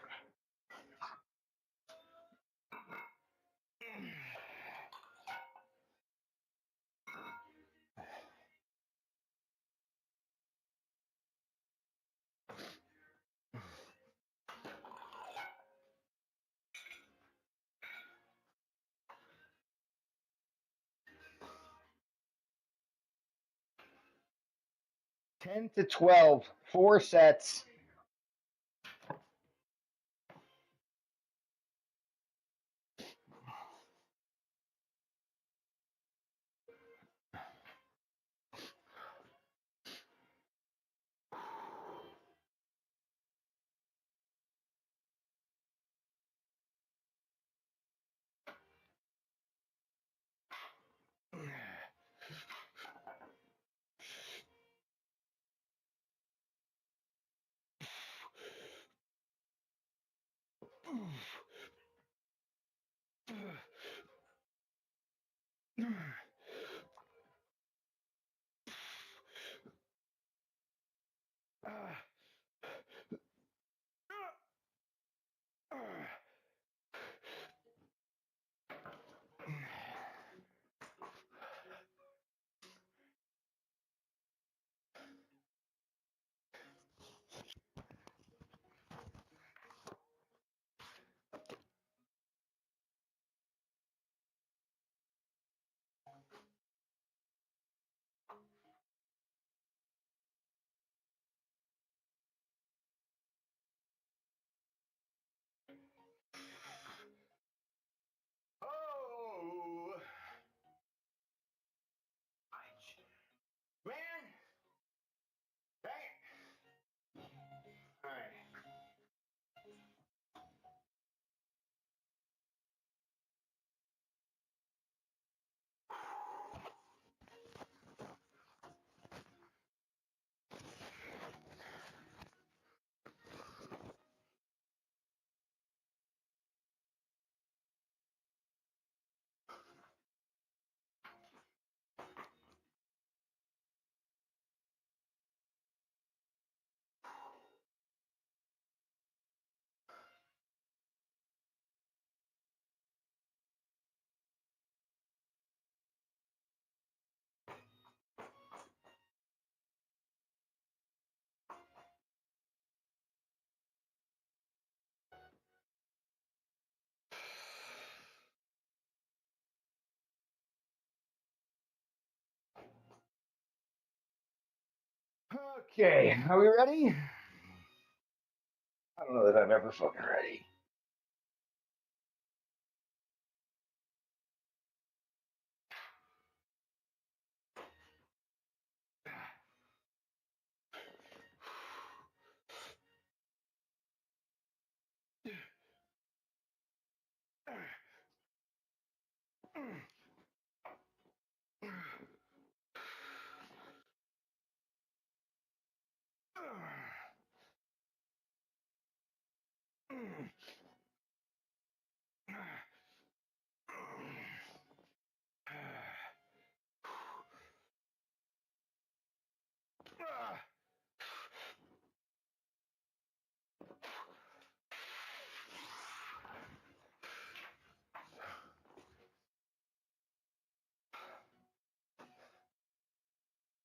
Ten to 12, 4 sets. Okay, are we ready? I don't know that I'm ever fucking ready.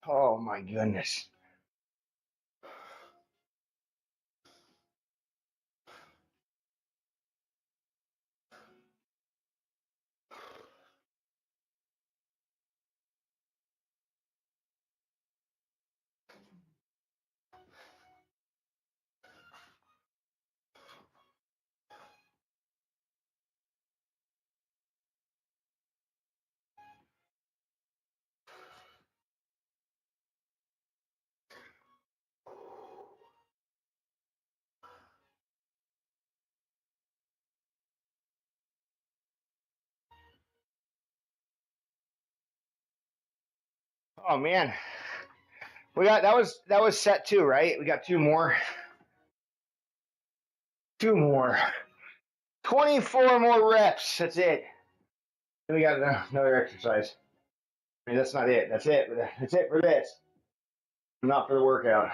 Oh my goodness. Oh man. We got that was set two, right? We got two more. Two more. 24 more reps. That's it. Then we got another exercise. I mean, that's not it. That's it. That's it for this. Not for the workout.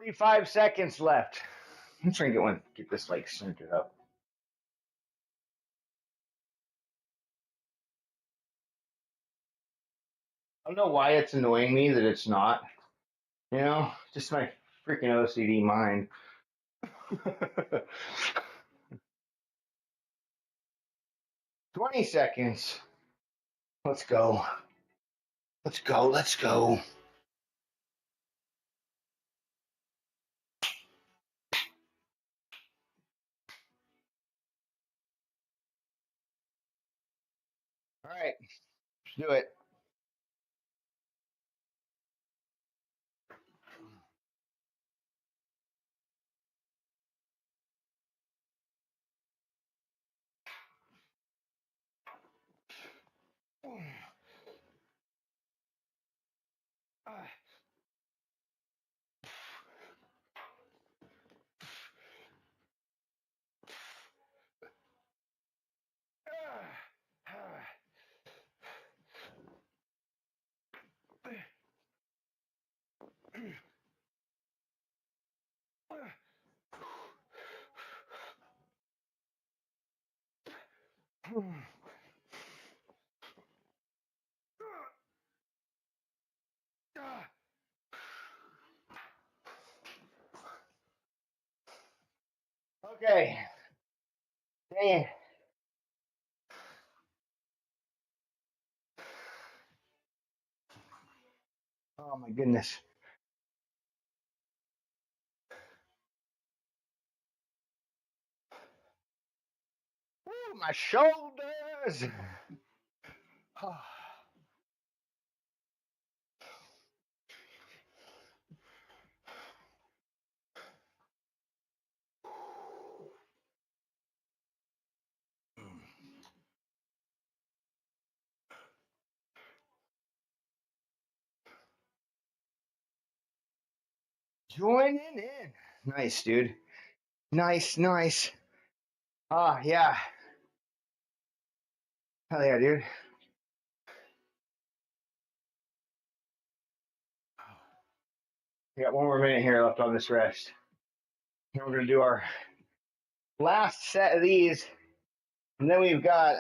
$45 seconds left. I'm trying to get this like centered up. I don't know why it's annoying me that it's not. You know, just my freaking OCD mind. 20 seconds. Let's go. Let's go. Let's go. All right. Let's do it. Okay. Dang. Oh my goodness. Woo, my shoulders. Joining in. Nice, dude. Nice, nice. Yeah. Hell yeah, dude. We got one more minute here left on this rest. We're going to do our last set of these, and then we've got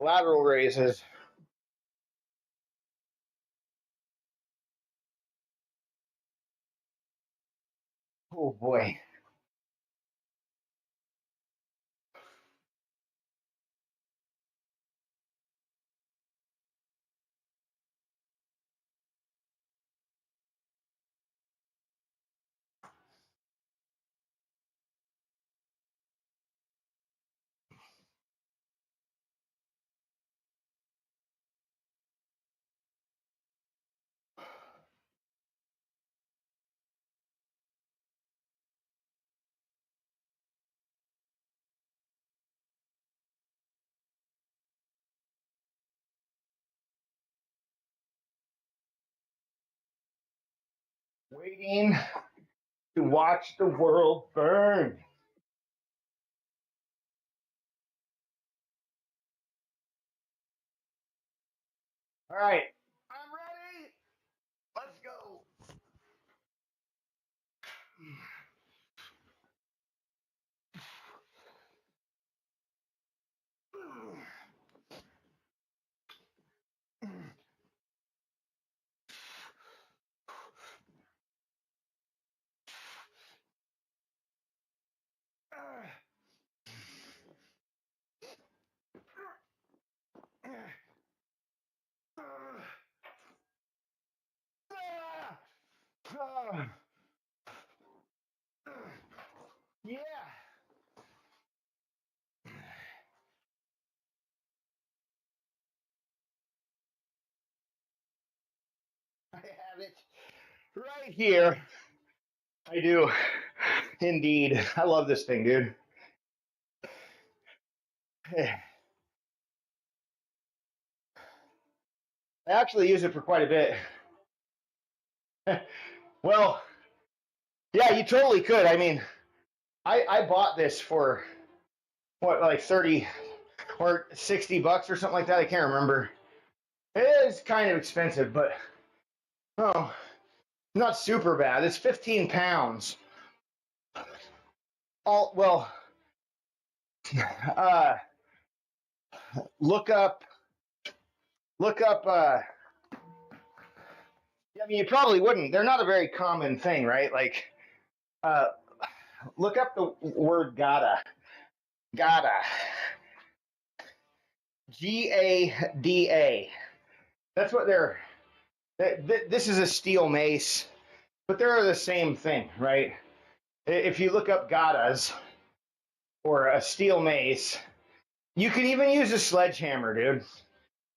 lateral raises. Oh boy. Waiting to watch the world burn. All right, I'm ready. Let's go. Yeah. I have it right here. I do. Indeed. I love this thing, dude. I actually use it for quite a bit. Well, yeah, you totally could. I mean, I bought this for what, like 30 or 60 bucks or something like that. I can't remember. It is kind of expensive, but oh, not super bad. It's 15 pounds. All well, uh, look up. I mean, you probably wouldn't. They're not a very common thing, right? Like, uh, look up the word gada, Gada. That's what they're. This is a steel mace, but they're the same thing, right? If you look up gadas or a steel mace, you could even use a sledgehammer, dude.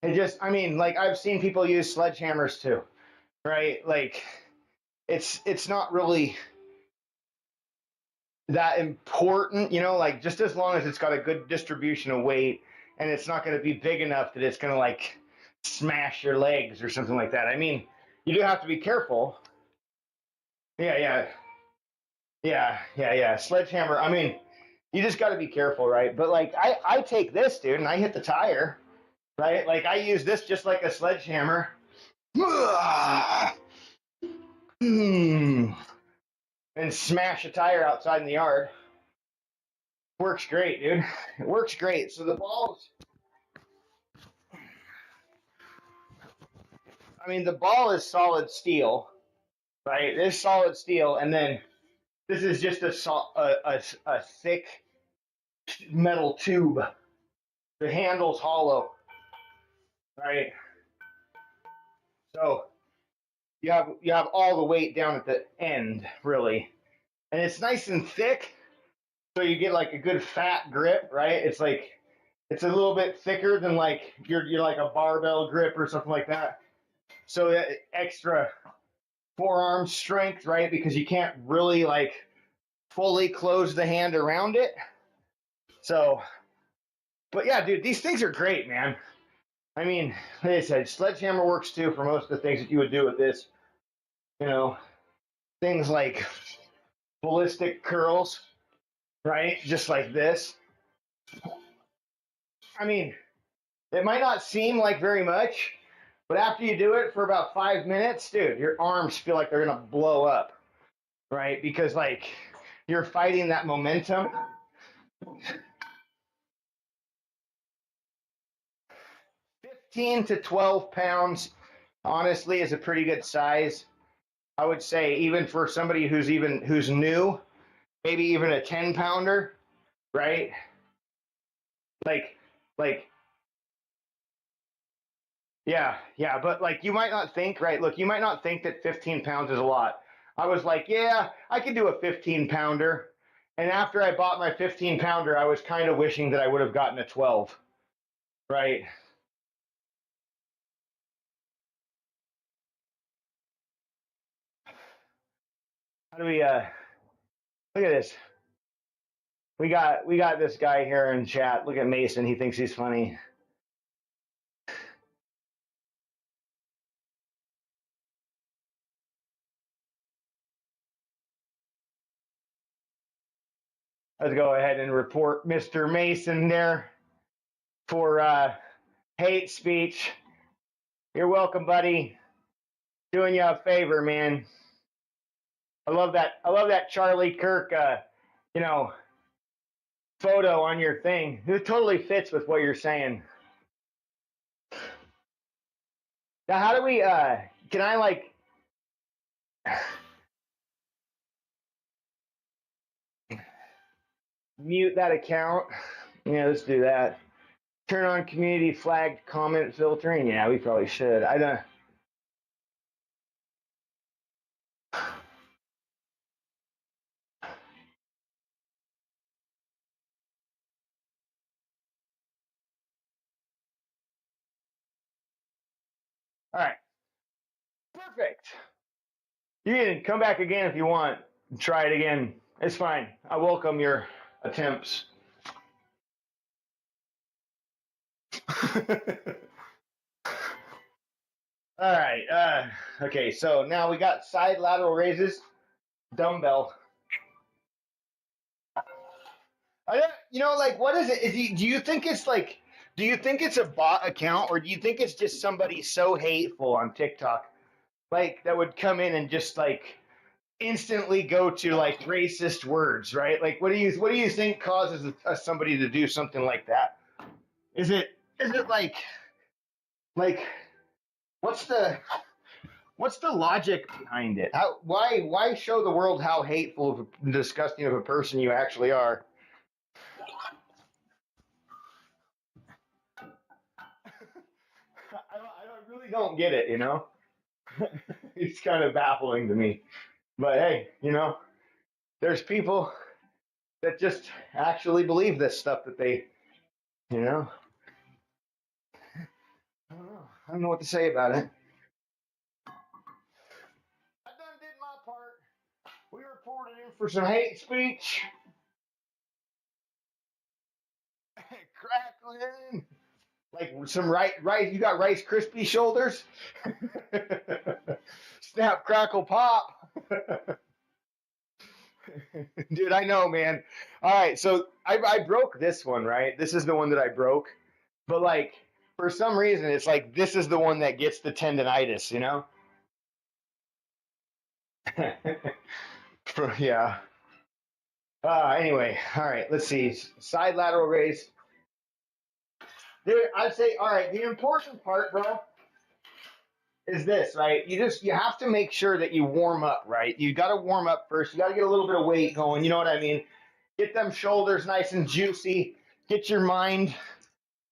It just, I mean, like I've seen people use sledgehammers too, right? Like, it's not really that important, like just as long as it's got a good distribution of weight and it's not going to be big enough that it's going to like smash your legs or something like that. I mean, you do have to be careful. Yeah. Sledgehammer. I mean, you just got to be careful, right? But like, I take this, dude, and I hit the tire, right? Like I use this just like a sledgehammer. And smash a tire outside in the yard. Works great, dude. It works great. So the balls, I mean, the ball is solid steel, right? It's solid steel, and then this is just a thick metal tube. The handle's hollow, right? So you have all the weight down at the end, really, and it's nice and thick, so you get like a good fat grip, right? It's like it's a little bit thicker than like you're like a barbell grip or something like that. So extra forearm strength, right? Because you can't really like fully close the hand around it. So, but yeah, dude, these things are great, man. I mean, like I said, sledgehammer works too for most of the things that you would do with this. You know, things like ballistic curls, right? Just like this. I mean, it might not seem like very much, but after you do it for about 5 minutes, dude, your arms feel like they're gonna blow up. right? Because like you're fighting that momentum. 15 to 12 pounds, honestly, is a pretty good size. I would say even for somebody who's new, maybe even a 10 pounder, right? Like, like, yeah, but like you might not think, right? Look, you might not think that 15 pounds is a lot. I was like, yeah, I could do a 15 pounder. And after I bought my 15 pounder, I was kind of wishing that I would have gotten a 12, right? How do we look at this? We got this guy here in chat. Look at Mason. He thinks he's funny. Let's go ahead and report Mr. Mason there for hate speech. You're welcome, buddy. Doing you a favor, man. I love that. I love that Charlie Kirk, you know, photo on your thing. It totally fits with what you're saying. Now, how do we? Can I like? Mute that account? Yeah, let's do that. Turn on community flagged comment filtering. Yeah, we probably should. I don't. All right. Perfect. You can come back again if you want. Try it again. It's fine. I welcome your attempts. All right. Okay, so now we got side lateral raises, dumbbell. Like, what is it? Do you think it's like, do you think it's a bot account, or do you think it's just somebody so hateful on TikTok, like that would come in and just like instantly go to like racist words, right? Like, what do you think causes somebody to do something like that? Is it like what's the what's the logic behind it? Why show the world how hateful and disgusting of a person you actually are? I really don't get it, it's kind of baffling to me. But hey, there's people that just actually believe this stuff that they, you know, I don't know. I don't know what to say about it. I done did my part. We reported in for some hate speech. Crackling. Like some rice. You got Rice Krispie shoulders. Snap, crackle, pop. Dude, I know, man. All right, so I broke this one, right? This is the one that I broke. But like for some reason, it's like this is the one that gets the tendonitis, Yeah. Anyway, all right, let's see. Side lateral raise. Dude, I'd say, all right, the important part, bro, is this, right? You have to make sure that you warm up, right? You got to warm up first. You got to get a little bit of weight going. You know what I mean? Get them shoulders nice and juicy. Get your mind,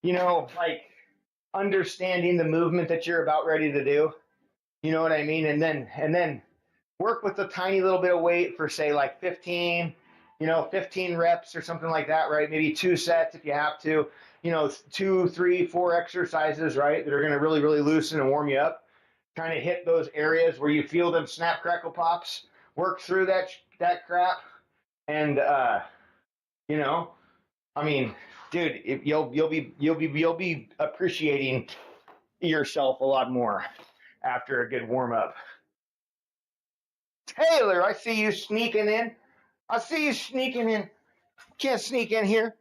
like understanding the movement that you're about ready to do. You know what I mean? And then work with a tiny little bit of weight for say like 15, 15 reps or something like that, right? Maybe 2 sets if you have to, 2, 3, 4 exercises, right? That are going to really, really loosen and warm you up. Kind of hit those areas where you feel them snap, crackle, pops. Work through that crap, and I mean, dude, you'll be appreciating yourself a lot more after a good warm up. Taylor, I see you sneaking in. I see you sneaking in. Can't sneak in here.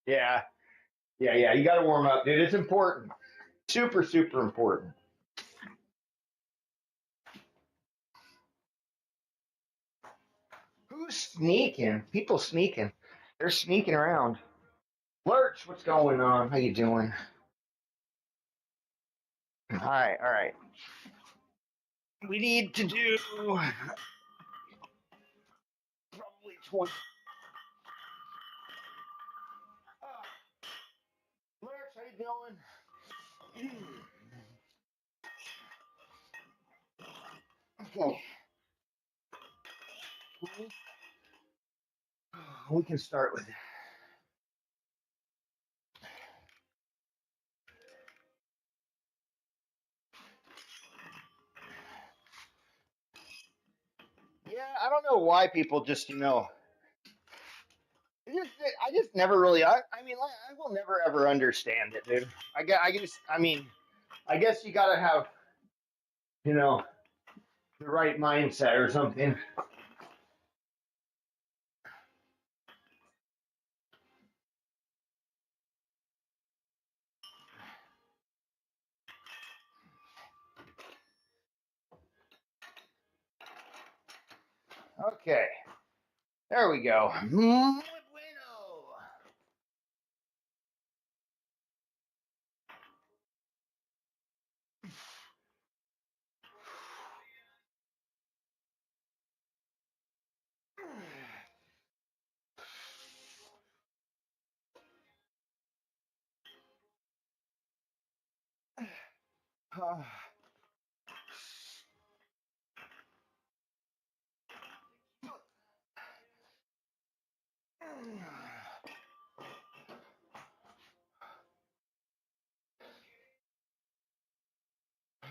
Yeah. You got to warm up, dude. It's important. Super, super important. Who's sneaking? People sneaking. They're sneaking around. Lurch, what's going on? How you doing? All right, all right. We need to do probably 20. Lurch, how you doing? Okay. We can start with it. Yeah, I don't know why people just, I just never really, I mean, I will never ever understand it, dude. I guess you gotta have, you know, the right mindset or something. Okay, there we go. Muy bueno.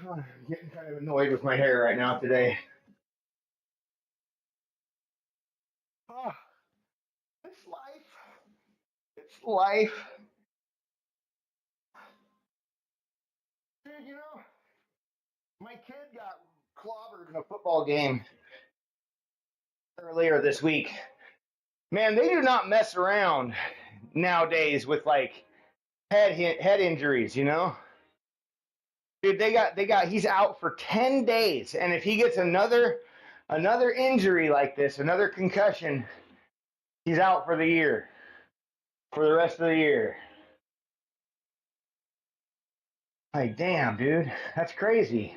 I'm getting kind of annoyed with my hair right now today. Oh, it's life. It's life. Dude, my kid got clobbered in a football game earlier this week. Man, they do not mess around nowadays with like head injuries, Dude, he's out for 10 days, and if he gets another injury like this, another concussion, he's out for the year. For the rest of the year. Like, damn, dude, that's crazy.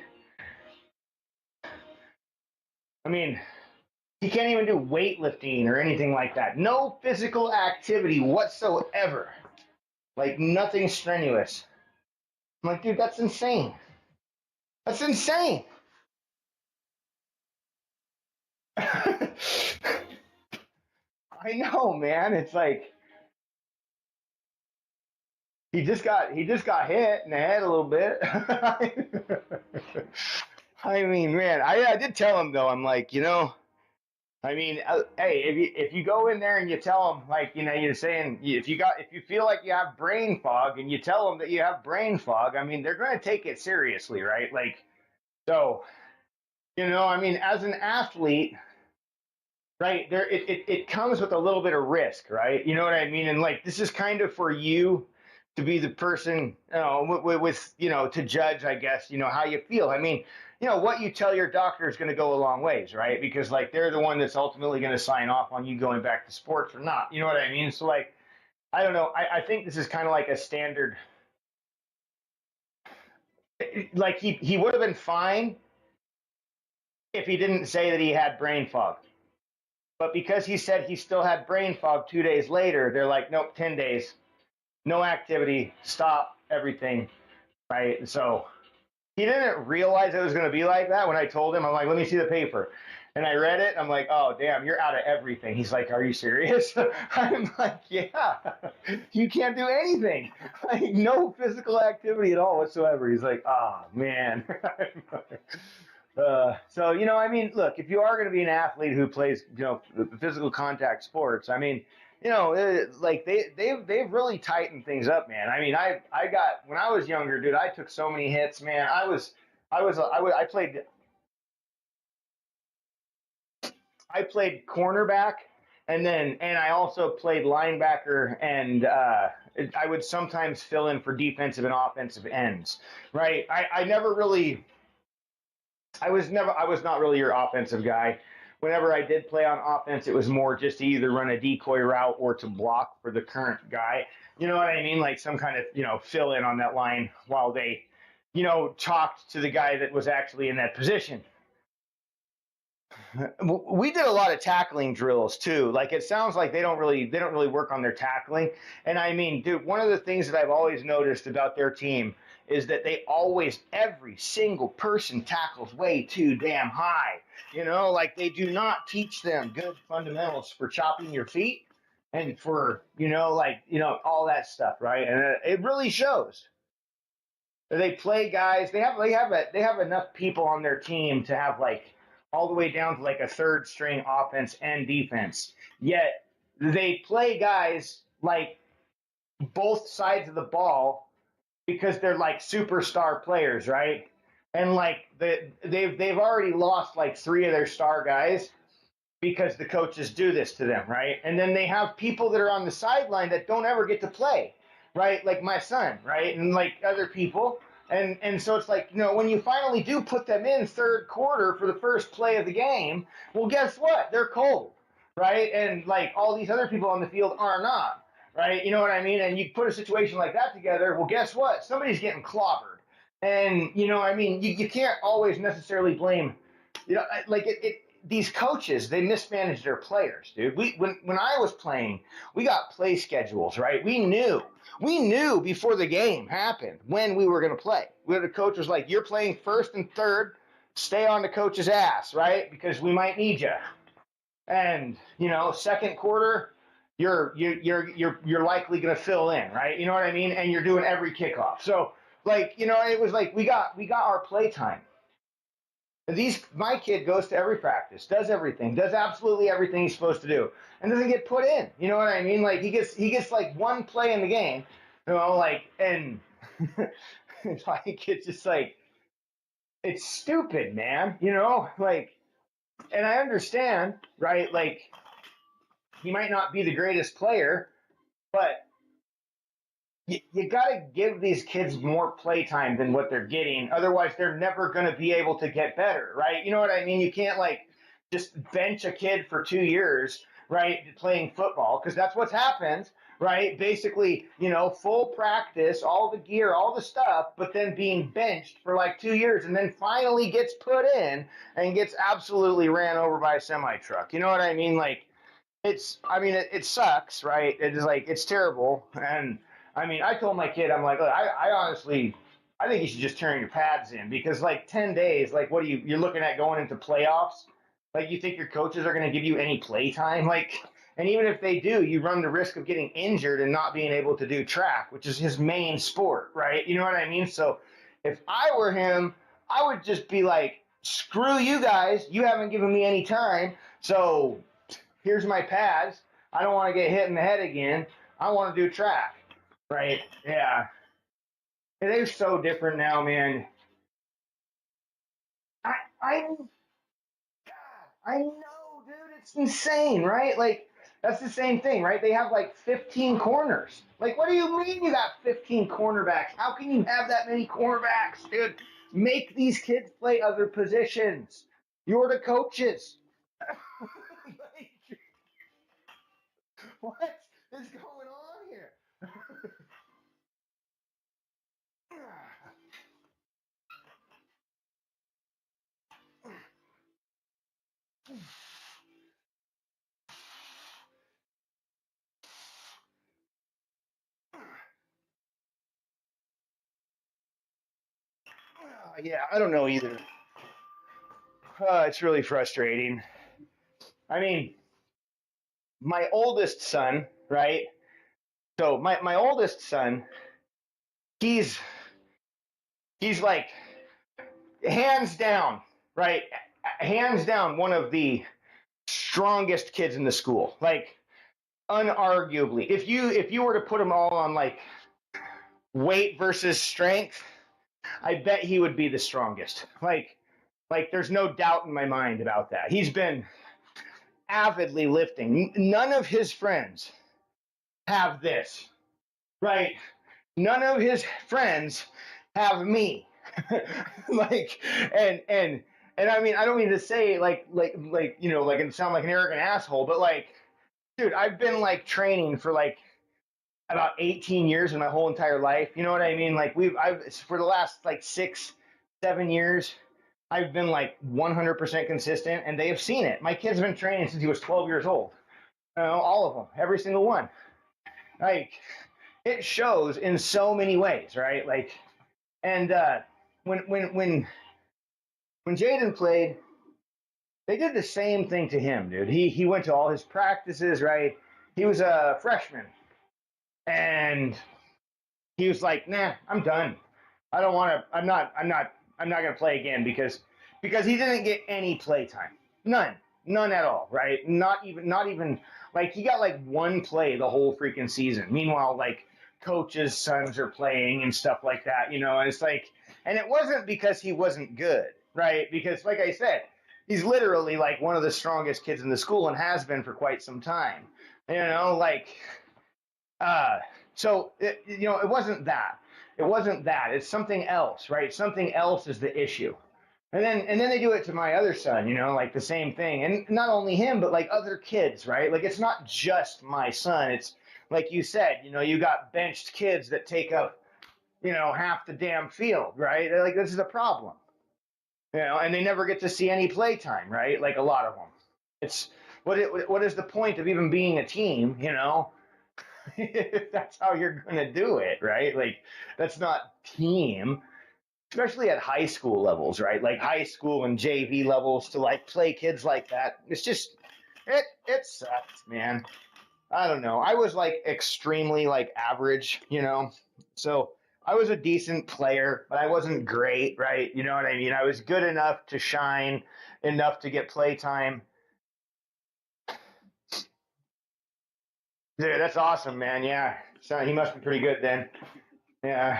I mean, he can't even do weightlifting or anything like that. No physical activity whatsoever. Like, nothing strenuous. I'm like, dude, that's insane. That's insane. I know, man. It's like he just got hit in the head a little bit. I mean, man, I did tell him though. I'm like, hey, if you go in there and you tell them, like, you're saying if you feel like you have brain fog and you tell them that you have brain fog, I mean, they're going to take it seriously, right? Like, so, as an athlete, right there, it comes with a little bit of risk, right? You know what I mean? And like, this is kind of for you to be the person, with to judge, I guess, how you feel. I mean, what you tell your doctor is going to go a long ways, right? Because like they're the one that's ultimately going to sign off on you going back to sports or not. You know what I mean? So like, I don't know. I think this is kind of like a standard. Like he would have been fine if he didn't say that he had brain fog. But because he said he still had brain fog 2 days later, they're like, nope, 10 days, no activity, stop everything, right? So he didn't realize it was going to be like that when I told him. I'm like, let me see the paper. And I read it. I'm like, oh, damn, you're out of everything. He's like, are you serious? I'm like, yeah, you can't do anything. Like, no physical activity at all whatsoever. He's like, oh, man. So, look, if you are going to be an athlete who plays, physical contact sports, I mean, like they've really tightened things up, man. I mean, I got, when I was younger, dude, I took so many hits, man. I played cornerback And I also played linebacker, and I would sometimes fill in for defensive and offensive ends, right? I never really, I was not really your offensive guy. Whenever I did play on offense, it was more just to either run a decoy route or to block for the current guy. You know what I mean? Like some kind of, fill in on that line while they, talked to the guy that was actually in that position. We did a lot of tackling drills too. Like it sounds like they don't really work on their tackling. And I mean, dude, one of the things that I've always noticed about their team is that every single person tackles way too damn high. Like they do not teach them good fundamentals for chopping your feet and for, all that stuff, right? And it really shows. They play guys. They have enough people on their team to have like all the way down to like a third string offense and defense. Yet they play guys like both sides of the ball because they're like superstar players, right? And like they've already lost like 3 of their star guys because the coaches do this to them, right? And then they have people that are on the sideline that don't ever get to play, right? Like my son, right? And like other people. And so it's like, when you finally do put them in third quarter for the first play of the game, well, guess what? They're cold, right? And like all these other people on the field are not, right? You know what I mean? And you put a situation like that together, well, guess what? Somebody's getting clobbered. And, I mean, you can't always necessarily blame, like these coaches, they mismanage their players, dude. When I was playing, we got play schedules, right? We knew before the game happened when we were going to play. The coach was like, "You're playing first and third. Stay on the coach's ass, right? Because we might need you." And second quarter, you're likely going to fill in, right? You know what I mean? And you're doing every kickoff. So like, it was like we got our play time. My kid goes to every practice, does everything, does absolutely everything he's supposed to do, and doesn't get put in. You know what I mean? Like he gets like one play in the game, like, and like it's just like it's stupid, man. Like, and I understand, right? Like he might not be the greatest player, but you got to give these kids more playtime than what they're getting. Otherwise, they're never going to be able to get better, right? You know what I mean? You can't like just bench a kid for 2 years, right, playing football, because that's what's happened, right? Basically, full practice, all the gear, all the stuff, but then being benched for like 2 years and then finally gets put in and gets absolutely ran over by a semi-truck. You know what I mean? Like, it sucks, right? It's like, it's terrible. And I mean, I told my kid, I'm like, look, I honestly, I think you should just turn your pads in, because like 10 days, like what you're looking at going into playoffs? Like you think your coaches are going to give you any play time? Like, and even if they do, you run the risk of getting injured and not being able to do track, which is his main sport, right? You know what I mean? So if I were him, I would just be like, screw you guys. You haven't given me any time. So here's my pads. I don't want to get hit in the head again. I want to do track. Right. Yeah. They're so different now, man. I know, dude. It's insane, right? Like that's the same thing, right? They have like 15 corners. Like, what do you mean you got 15 cornerbacks? How can you have that many cornerbacks, dude? Make these kids play other positions. You're the coaches. Like, what is going on here? Yeah, I don't know either. It's really frustrating. I mean, my oldest son, right? So my oldest son, he's like hands down, right? Hands down, one of the strongest kids in the school. Like unarguably, if you were to put them all on like weight versus strength, I bet he would be the strongest. Like there's no doubt in my mind about that. He's been avidly lifting. None of his friends have this, right? None of his friends have me. Like, and I mean, I don't mean to say like you know, like, and sound like an arrogant asshole, but like, dude, I've been like training for like about 18 years in my whole entire life. You know what I mean? Like I've for the last like 6, 7 years, I've been like 100% consistent, and they have seen it. My kid's been training since he was 12 years old. You know, all of them, every single one. Like, it shows in so many ways, right? Like, and when Jaden played, they did the same thing to him, dude. He went to all his practices, right? He was a freshman, and he was like, "Nah, I'm done. I don't want to. I'm not going to play again because he didn't get any play time, none at all, right? Not even like he got like one play the whole freaking season. Meanwhile, like coaches' sons are playing and stuff like that, you know. And it's like, and it wasn't because he wasn't good, right? Because like I said, he's literally like one of the strongest kids in the school and has been for quite some time, you know, like. So you know, it wasn't that. It wasn't that. It's something else, right? Something else is the issue. And then they do it to my other son, you know, like the same thing. And not only him, but like other kids, right? Like it's not just my son. It's like you said, you know, you got benched kids that take up, you know, half the damn field, right? Like this is a problem. You know, and they never get to see any play time, right? Like a lot of them. It's what is the point of even being a team, you know? If that's how you're going to do it, right? Like that's not team, especially at high school levels, right? Like high school and JV levels to like play kids like that. It's just it sucks, man. I don't know. I was like extremely like average, you know. So I was a decent player, but I wasn't great, right? You know what I mean? I was good enough to shine, enough to get play time. Dude, that's awesome, man. Yeah. So he must be pretty good then. Yeah.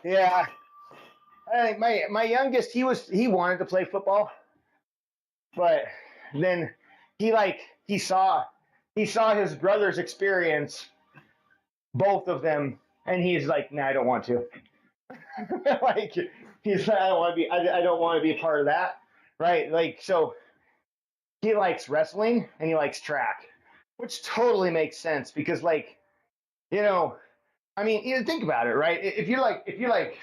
Yeah. I think my youngest, he wanted to play football, but then he like he saw his brother's experience, both of them, and he's like, nah, I don't want to. Like he's like, I don't want to be I don't want to be a part of that. Right? Like so he likes wrestling and he likes track, which totally makes sense because like, you know, I mean, you think about it, right? If you like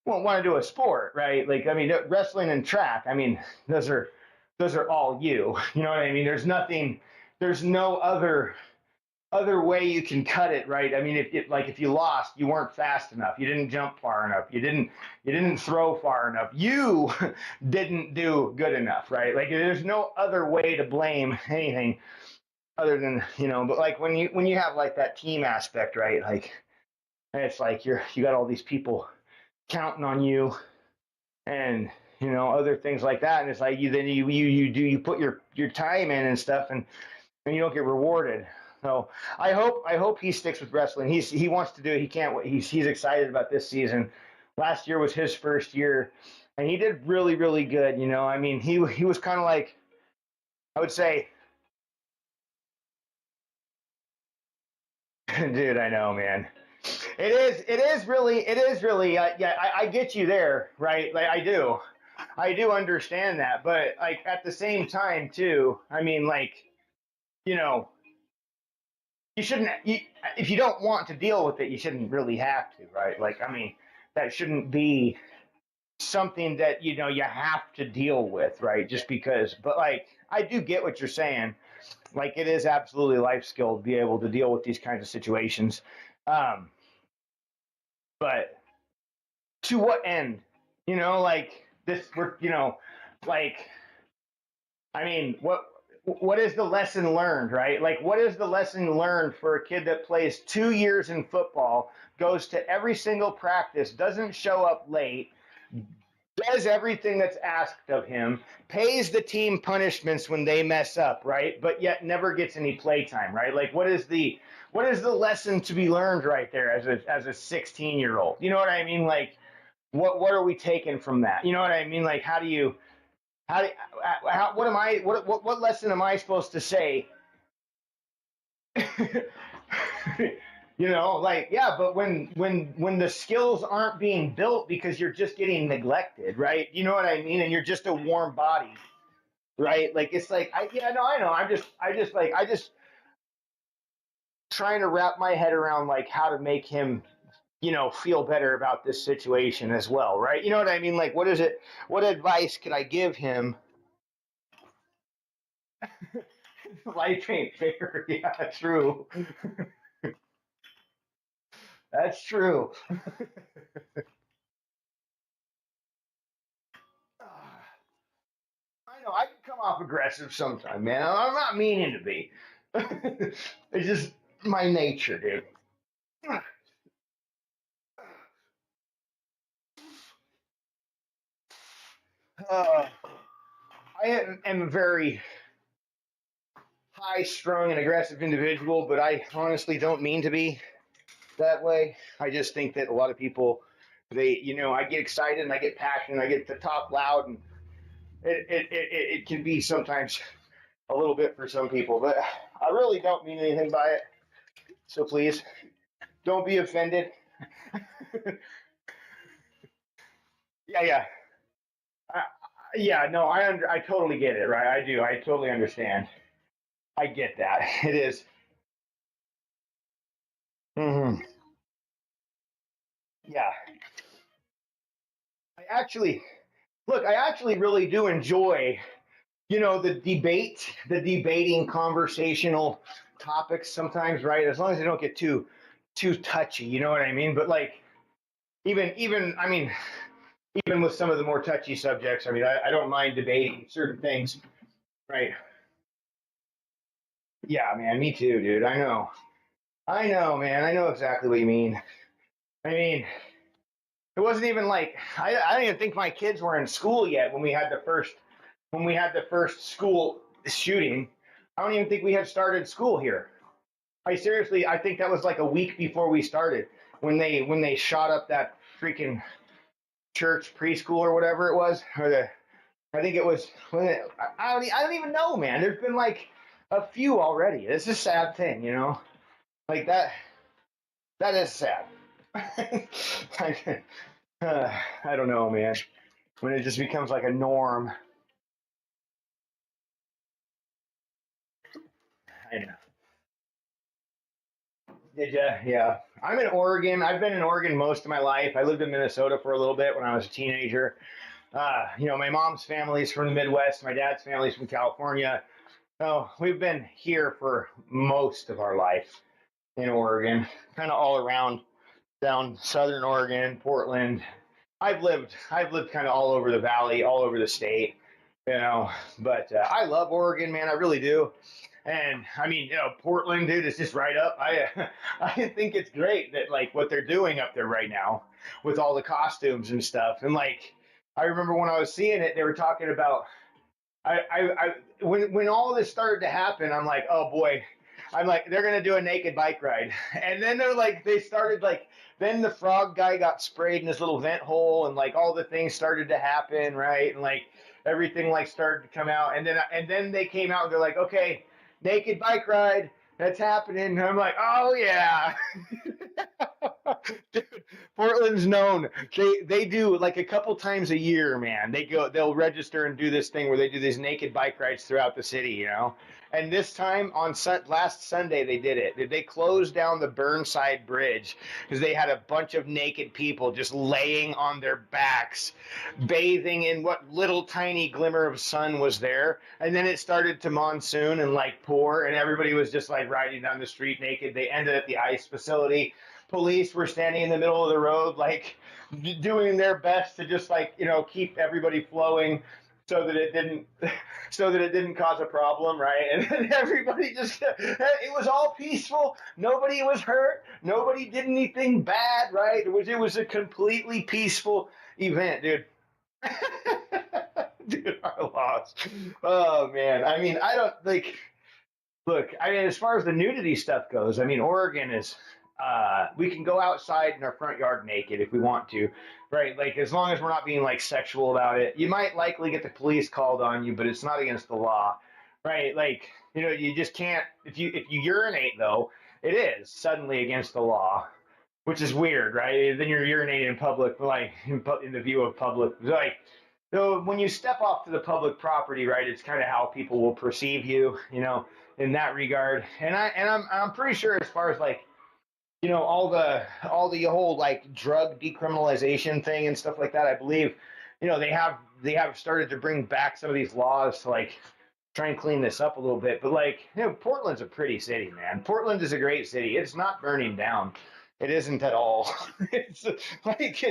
want to do a sport, right? Like, I mean, wrestling and track, I mean, those are all you. You know what I mean? There's no other way you can cut it, right? I mean, if you lost, you weren't fast enough, you didn't jump far enough, you didn't throw far enough, you didn't do good enough, right? Like, there's no other way to blame anything other than, you know. But like when you have like that team aspect, right? Like, and it's like you got all these people counting on you, and you know, other things like that, and it's like you put your time in and stuff, and you don't get rewarded. So I hope he sticks with wrestling. He wants to do it. He can't. He's excited about this season. Last year was his first year, and he did really good. You know, I mean, he was kind of like, I would say, dude, I know, man. It is really. Yeah, I get you there, right? Like I do understand that, but like at the same time too, I mean, like, you know, you shouldn't. If you don't want to deal with it, you shouldn't really have to, right? Like, I mean, that shouldn't be something that you know you have to deal with, right? Just because. But like, I do get what you're saying. Like, it is absolutely life skill to be able to deal with these kinds of situations. Um, but to what end? You know, like this. We're, you know, like, I mean, what is the lesson learned, right? Like, what is the lesson learned for a kid that plays 2 years in football, goes to every single practice, doesn't show up late, does everything that's asked of him, pays the team punishments when they mess up, right? But yet never gets any play time, right? Like, what is the lesson to be learned right there as a 16-year-old? You know what I mean? Like, what are we taking from that? You know what I mean? Like, how do what am I what lesson am I supposed to say? Like, yeah, but when the skills aren't being built because you're just getting neglected, right? You know what I mean? And you're just a warm body, right? Like, it's like, yeah, no, I know. I just trying to wrap my head around like how to make him, feel better about this situation as well, right? You know what I mean? Like, what is it? What advice could I give him? Life ain't fair. Yeah, true. That's true. I know I can come off aggressive sometimes, man. I'm not meaning to be. It's just my nature, dude. Uh, I am a very high strung and aggressive individual, but I honestly don't mean to be that way. I just think that a lot of people, I get excited and I get passionate, I get to talk loud, and it can be sometimes a little bit for some people, but I really don't mean anything by it. So please don't be offended. Yeah, yeah. I, yeah, no, I totally get it, right? I do. I totally understand. I get that. It is. Mm-hmm. Yeah. I actually look. I actually really do enjoy, the debating conversational topics sometimes, right? As long as they don't get too touchy, you know what I mean? But like, I mean, even with some of the more touchy subjects, I mean, I don't mind debating certain things, right? Yeah, man, me too, dude. I know, man. I know exactly what you mean. I mean, it wasn't even like I don't even think my kids were in school yet when we had the first school shooting. I don't even think we had started school here. I think that was like a week before we started when they shot up that freaking church preschool or whatever it was, or the I think it was I don't even know, man. There's been like a few already. It's a sad thing, like that is sad. I, I don't know, man. When it just becomes like a norm. I know. Did you? Yeah. I'm in Oregon. I've been in Oregon most of my life. I lived in Minnesota for a little bit when I was a teenager. My mom's family's from the Midwest. My dad's family's from California. So we've been here for most of our life in Oregon, kind of all around down Southern Oregon, Portland. I've lived kind of all over the valley, all over the state, you know. But I love Oregon, man. I really do. And I mean, Portland, dude, is just right up. I think it's great that like what they're doing up there right now with all the costumes and stuff. And like, I remember when I was seeing it, they were talking about when all this started to happen, I'm like, oh boy, I'm like, they're gonna do a naked bike ride, and then they started like, then the frog guy got sprayed in his little vent hole, and like all the things started to happen, right, and like everything like started to come out, and then they came out and they're like, okay, naked bike ride, that's happening, and I'm like, oh yeah. Dude, Portland's known. They do like a couple times a year, man. They'll register and do this thing where they do these naked bike rides throughout the city, And this time on last Sunday they did it. They closed down the Burnside Bridge because they had a bunch of naked people just laying on their backs, bathing in what little tiny glimmer of sun was there. And then it started to monsoon and like pour, and everybody was just like riding down the street naked. They ended at the ice facility. Police were standing in the middle of the road, like doing their best to just like keep everybody flowing. so that it didn't cause a problem, right? And then everybody just, it was all peaceful. Nobody was hurt. Nobody did anything bad, right? It was a completely peaceful event, dude. Dude, our laws. Oh man. I mean, I don't like. Look, I mean, as far as the nudity stuff goes, I mean, Oregon is. We can go outside in our front yard naked if we want to, right? Like as long as we're not being like sexual about it. You might likely get the police called on you, but it's not against the law, right? Like you just can't. If you urinate though, it is suddenly against the law, which is weird, right? Then you're urinating in public, like in the view of public, like. So when you step off to the public property, right, it's kind of how people will perceive you, in that regard. And I'm pretty sure as far as like, all the whole like drug decriminalization thing and stuff like that, I believe, they have started to bring back some of these laws to like try and clean this up a little bit. But like, Portland's a pretty city, man. Portland is a great city. It's not burning down. It isn't at all. It's like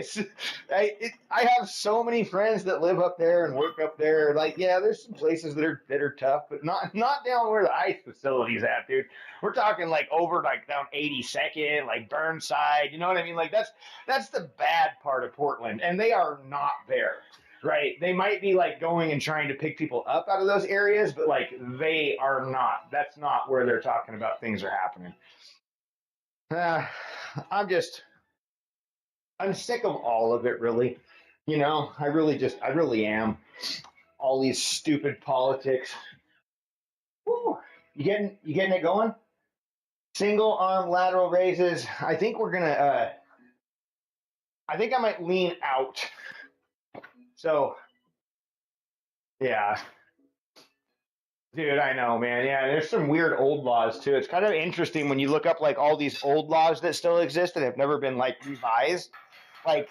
I have so many friends that live up there and work up there. Like, yeah, there's some places that are tough, but not down where the ice facility's at, dude. We're talking like over like down 82nd, like Burnside. You know what I mean? Like that's the bad part of Portland, and they are not there. Right? They might be like going and trying to pick people up out of those areas, but like they are not. That's not where they're talking about things are happening. Uh, I'm sick of all of it, really. I really am. All these stupid politics. Woo. You getting it going? Single arm lateral raises. I think we're gonna. I think I might lean out. So, yeah, dude, I know, man. Yeah, there's some weird old laws too. It's kind of interesting when you look up like all these old laws that still exist that have never been like revised. Like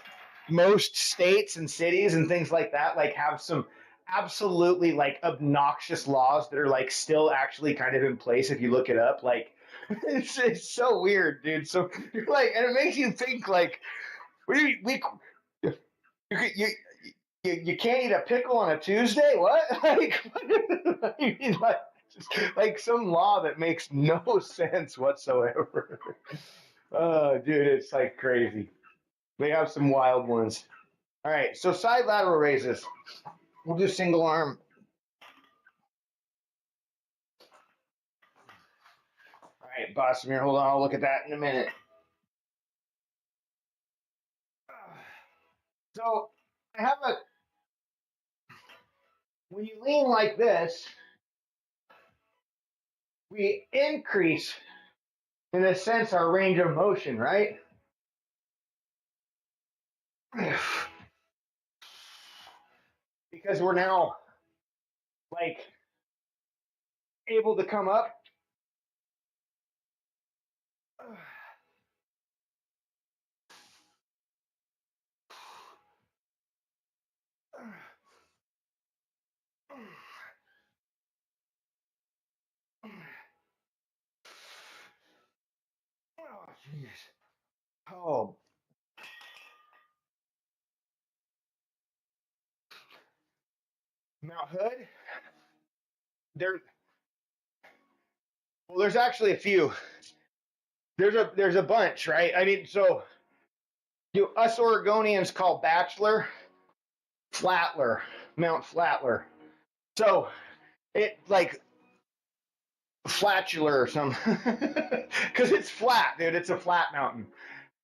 most states and cities and things like that, like have some absolutely like obnoxious laws that are like still actually kind of in place if you look it up. Like it's so weird, dude. So like, and it makes you think like we you, you can't eat a pickle on a Tuesday? What? Like, I mean, like some law that makes no sense whatsoever. Oh, dude, it's like crazy. They have some wild ones. All right, so side lateral raises. We'll do single arm. All right, Boston, hold on. I'll look at that in a minute. So I have a. When you lean like this, we increase, in a sense, our range of motion, right? Because we're now like able to come up. Oh, jeez. Oh. Mount Hood. There's actually a few. There's a bunch, right? I mean, so us Oregonians call Bachelor Flatler, Mount Flatler. So it like Flatular or something, because it's flat, dude. It's a flat mountain.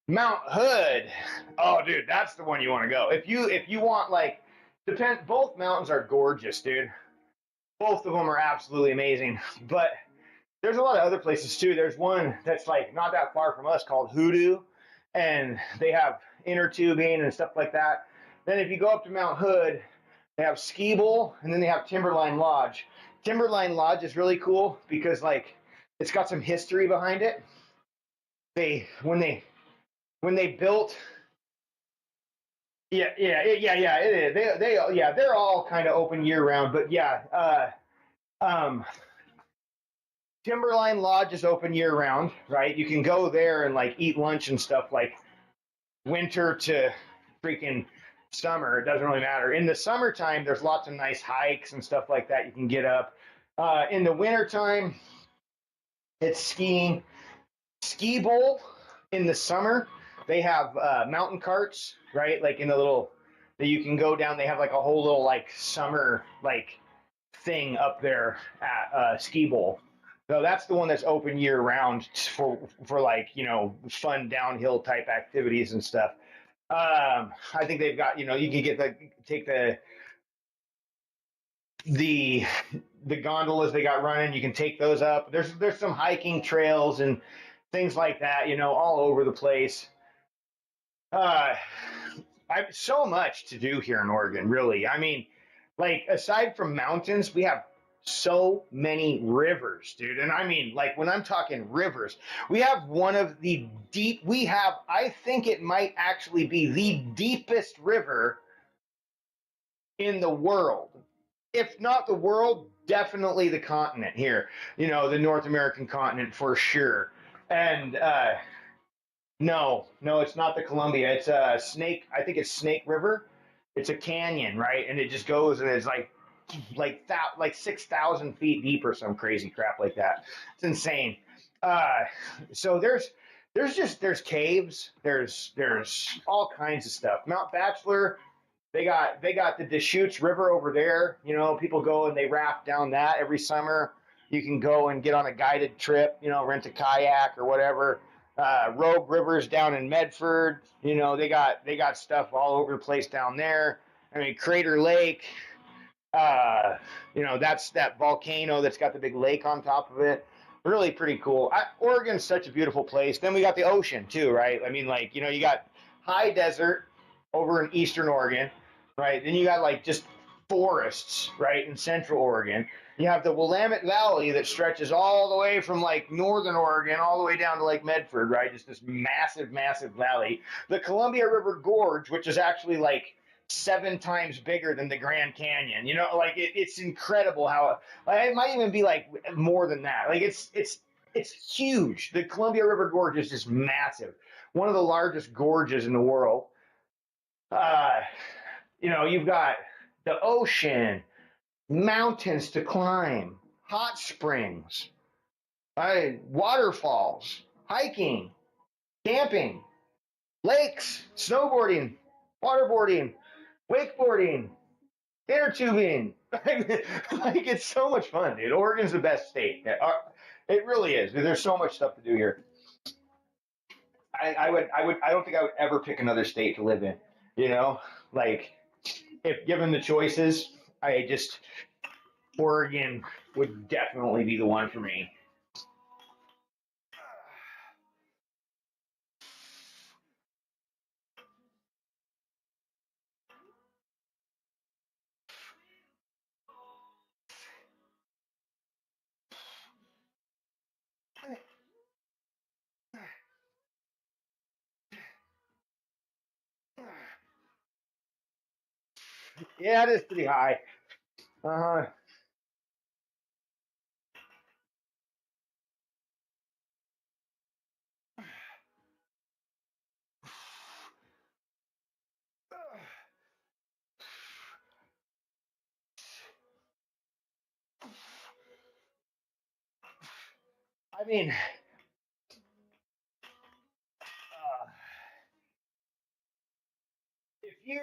Mount Hood. Oh, dude, that's the one you want to go. If you want like depend. Both mountains are gorgeous, dude. Both of them are absolutely amazing, but there's a lot of other places too. There's one that's like not that far from us called Hoodoo, and they have inner tubing and stuff like that. Then if you go up to Mount Hood, they have Ski Bowl, and then they have Timberline Lodge. Timberline Lodge is really cool because like it's got some history behind it. They when they built, yeah, it is. They're all kind of open year round, but yeah, Timberline Lodge is open year round, right? You can go there and like eat lunch and stuff like winter to freaking summer, it doesn't really matter. In the summertime, there's lots of nice hikes and stuff like that you can get up. In the wintertime, it's skiing. Ski bowl in the summer, they have mountain carts, right? Like in the little that you can go down. They have like a whole little like summer like thing up there at ski bowl. So that's the one that's open year round for like, you know, fun downhill type activities and stuff. I think they've got, you know, you can get take the the gondolas they got running. You can take those up. There's some hiking trails and things like that, you know, all over the place. Uh, I've so much to do here in Oregon, really. I mean, like aside from mountains, we have so many rivers, dude. And I mean, like when I'm talking rivers, we have one of the deep. We have, I think it might actually be the deepest river in the world. If not the world, definitely the continent here. You know, the North American continent for sure. And no, it's not the Columbia. It's a Snake. I think it's Snake River. It's a canyon, right? And it just goes and it's like 6,000 feet deep or some crazy crap like that. It's insane. Uh, so there's caves. There's all kinds of stuff. Mount Bachelor. They got the Deschutes River over there. You know, people go and they raft down that every summer. You can go and get on a guided trip. You know, rent a kayak or whatever. Rogue Rivers down in Medford. You know, they got stuff all over the place down there. I mean, Crater Lake. You know, that's that volcano that's got the big lake on top of it. Really pretty cool. Oregon's such a beautiful place. Then we got the ocean too, right? I mean, like, you know, you got high desert over in eastern Oregon, right? Then you got like just forests, right, in central Oregon. You have the Willamette Valley that stretches all the way from like northern Oregon all the way down to Lake Medford, right? Just this massive, massive valley. The Columbia River Gorge, which is actually like 7 times bigger than the Grand Canyon. You know, like it's incredible how it might even be like more than that. Like it's huge. The Columbia River Gorge is just massive. One of the largest gorges in the world. Uh, you know, you've got the ocean, mountains to climb, hot springs, waterfalls, hiking, camping, lakes, snowboarding, waterboarding, wakeboarding, inner tubing. Like it's so much fun, dude. Oregon's the best state. It really is. There's so much stuff to do here. I don't think I would ever pick another state to live in. You know, like if given the choices, Oregon would definitely be the one for me. Yeah, it is pretty high. Uh-huh. I mean, if you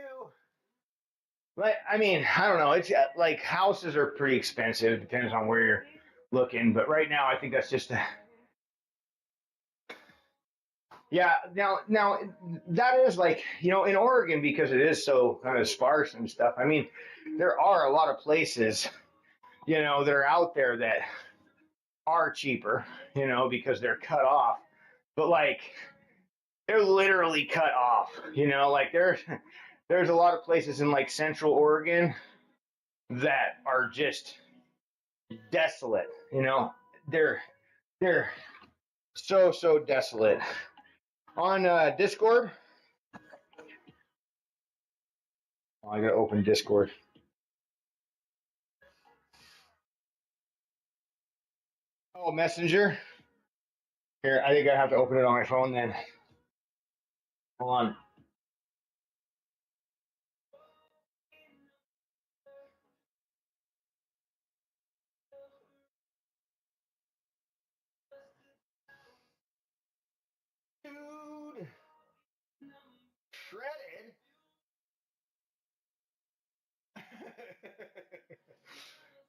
like, I mean, I don't know. It's like houses are pretty expensive. Depends on where you're looking. But right now, I think that's just yeah. Now that is like, you know, in Oregon because it is so kind of sparse and stuff. I mean, there are a lot of places, you know, that are out there that are cheaper, you know, because they're cut off. But like they're literally cut off, you know, like there's a lot of places in like central Oregon that are just desolate, you know. They're so desolate. On Discord, oh, I gotta open Discord. Oh, Messenger. Here, I think I have to open it on my phone then. Hold on.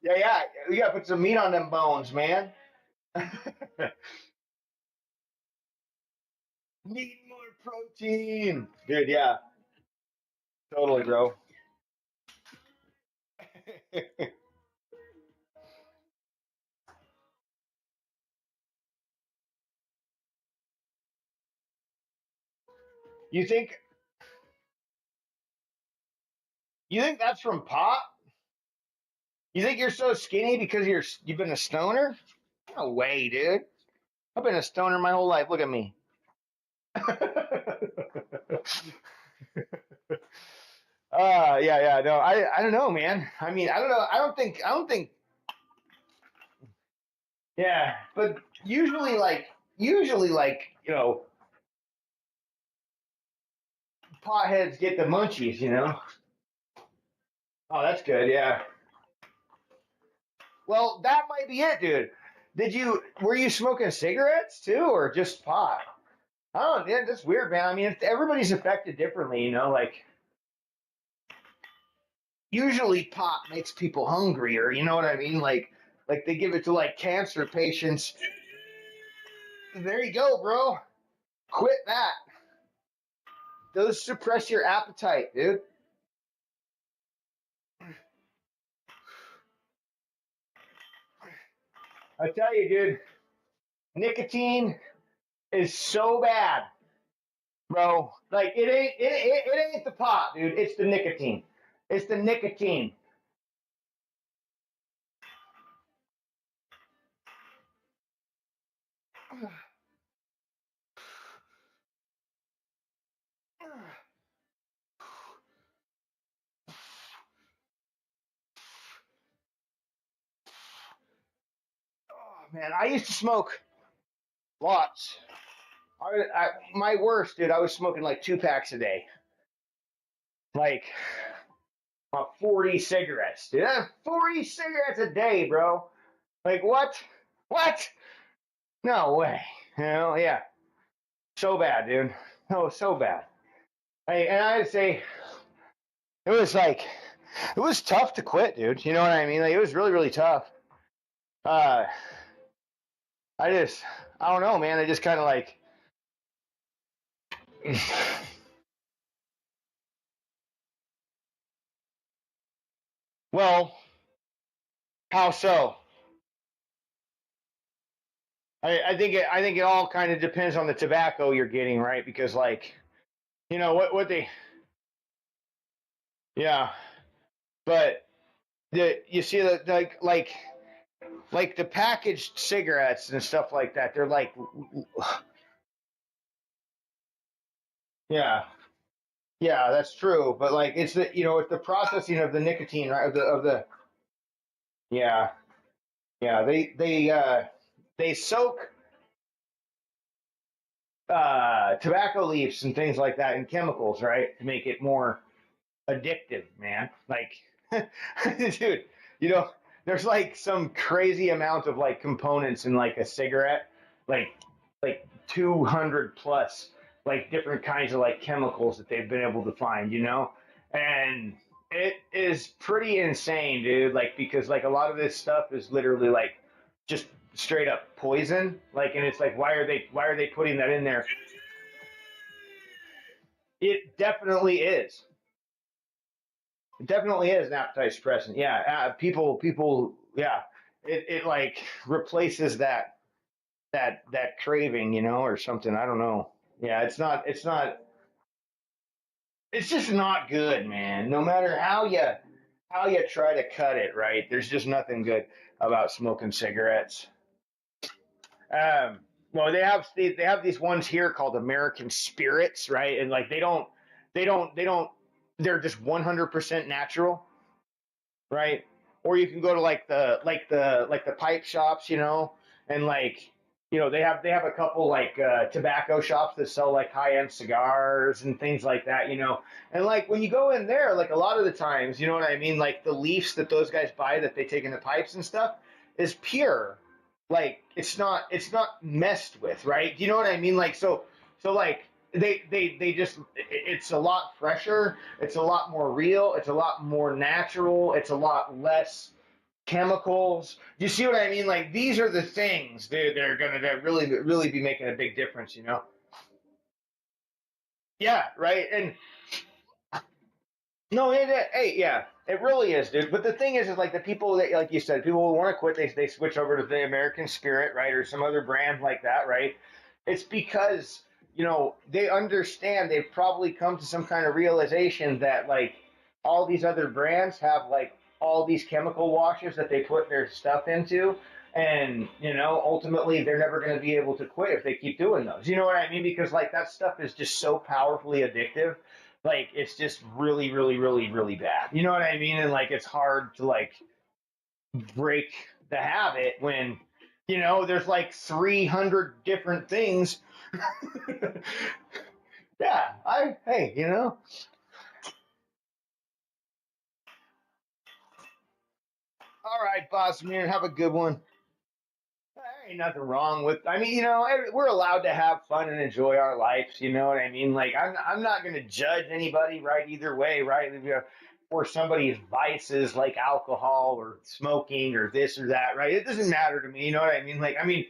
Yeah, yeah. You gotta put some meat on them bones, man. Need more protein. Dude, yeah. Totally, bro. You think you think that's from pot? You think you're so skinny because you've been a stoner? No way, dude. I've been a stoner my whole life. Look at me. Yeah, yeah. No, I don't know, man. I mean, I don't know. I don't think. Yeah, but usually, potheads get the munchies. Oh, that's good. Yeah. Well, that might be it, dude. Were you smoking cigarettes too, or just pot? Oh, yeah, that's weird, man. I mean, everybody's affected differently, like usually pot makes people hungrier, you know what I mean? Like they give it to like cancer patients. There you go, bro. Quit that. Those suppress your appetite, dude. I tell you, dude, nicotine is so bad, bro. Like it ain't the pot, dude. It's the nicotine. It's the nicotine. Oh man, I used to smoke lots. My worst, dude. I was smoking like 2 packs a day, like 40 cigarettes, dude. 40 cigarettes a day, bro. Like what? What? No way. Yeah, so bad, dude. Oh, so bad. And I'd say it was like it was tough to quit, dude. You know what I mean? Like it was really, really tough. Uh, I just, I don't know, man. I just kind of like, well, how so? I think it all kind of depends on the tobacco you're getting, right? Because like, what they, yeah, but you see that like the packaged cigarettes and stuff like that. They're like, yeah, yeah, that's true. But like, it's the processing of the nicotine, right? Of the yeah, yeah. They soak tobacco leaves and things like that in chemicals, right, to make it more addictive, man. Like, dude, you know, there's like some crazy amount of like components in like a cigarette, like like 200 plus like different kinds of like chemicals that they've been able to find, and it is pretty insane, dude. Like because like a lot of this stuff is literally like just straight up poison. Like, and it's like why are they putting that in there? It definitely is. It definitely is an appetite suppressant. Yeah, people, yeah. It like replaces that craving, or something. I don't know. Yeah, it's just not good, man. No matter how you try to cut it, right? There's just nothing good about smoking cigarettes. Um, well, they have these ones here called American Spirits, right? And like they don't they're just 100% natural, right? Or you can go to like the pipe shops, and like they have a couple like tobacco shops that sell like high end cigars and things like that. And like when you go in there, like a lot of the times, you know what I mean, like the leaves that those guys buy that they take in the pipes and stuff is pure. Like it's not messed with, right? Do you know what I mean? Like so like they just it's a lot fresher, it's a lot more real, it's a lot more natural, it's a lot less chemicals. You see what I mean? Like these are the things they're going to really be making a big difference, you know? Yeah, right. And no, hey, yeah, it really is, dude. But the thing is like the people that, like you said, people who want to quit, they switch over to the American Spirit, right, or some other brand like that, right? It's because they understand. They've probably come to some kind of realization that like all these other brands have like all these chemical washes that they put their stuff into, and ultimately they're never going to be able to quit if they keep doing those. You know what I mean? Because like that stuff is just so powerfully addictive, like it's just really, really, really, really bad. You know what I mean? And like it's hard to like break the habit when there's like 300 different things. Yeah, hey, all right, boss man, have a good one. There ain't nothing wrong with. I mean, we're allowed to have fun and enjoy our lives. You know what I mean? Like, I'm not going to judge anybody, right? Either way, right? Or somebody's vices like alcohol or smoking or this or that, right? It doesn't matter to me. You know what I mean? Like, I mean,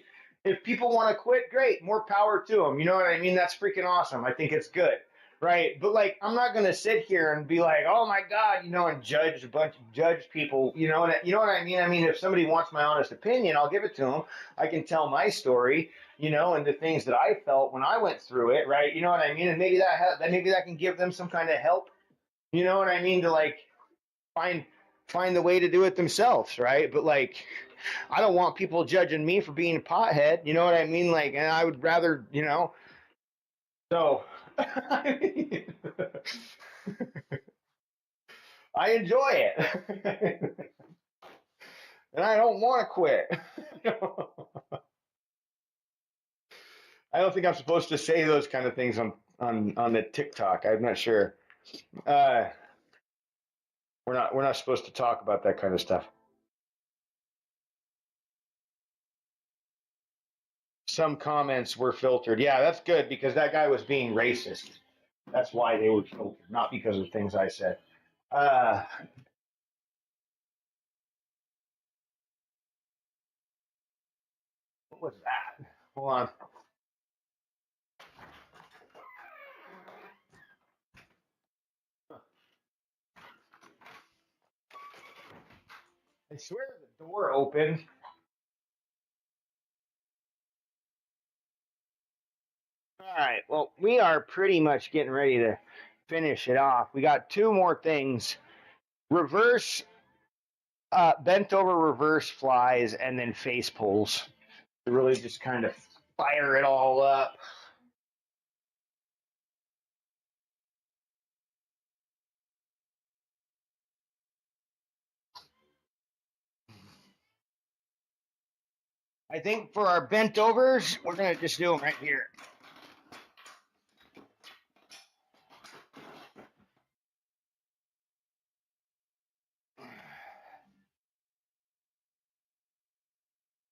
if people want to quit, great, more power to them. You know what I mean? That's freaking awesome. I think it's good. Right, but like I'm not gonna sit here and be like, "Oh my God," and judge people. You know what I mean? I mean, if somebody wants my honest opinion, I'll give it to them. I can tell my story, and the things that I felt when I went through it, right? You know what I mean? And maybe that can give them some kind of help. You know what I mean? To like find find the way to do it themselves, right? But like, I don't want people judging me for being a pothead. You know what I mean? Like, and I would rather, so. I enjoy it, and I don't want to quit. I don't think I'm supposed to say those kind of things on the TikTok. I'm not sure. Uh, we're not supposed to talk about that kind of stuff. Some comments were filtered. Yeah, that's good because that guy was being racist. That's why they were filtered, not because of things I said. Uh, what was that? Hold on. I swear the door opened. All right. Well, we are pretty much getting ready to finish it off. We got two more things: reverse, bent over reverse flies, and then face pulls. To really just kind of fire it all up. I think for our bent overs, we're gonna just do them right here.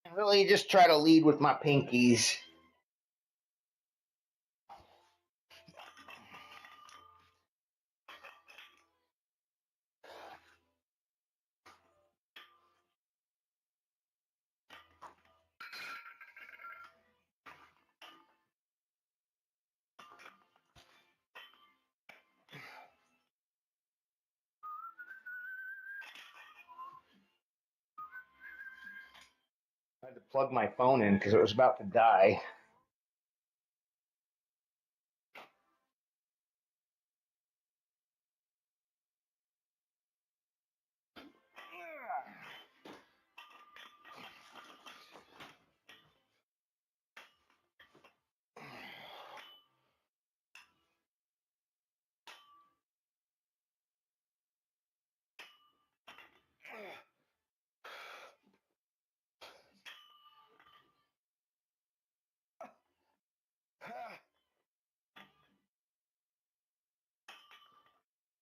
And really, just try to lead with my pinkies. I had to plug my phone in because it was about to die.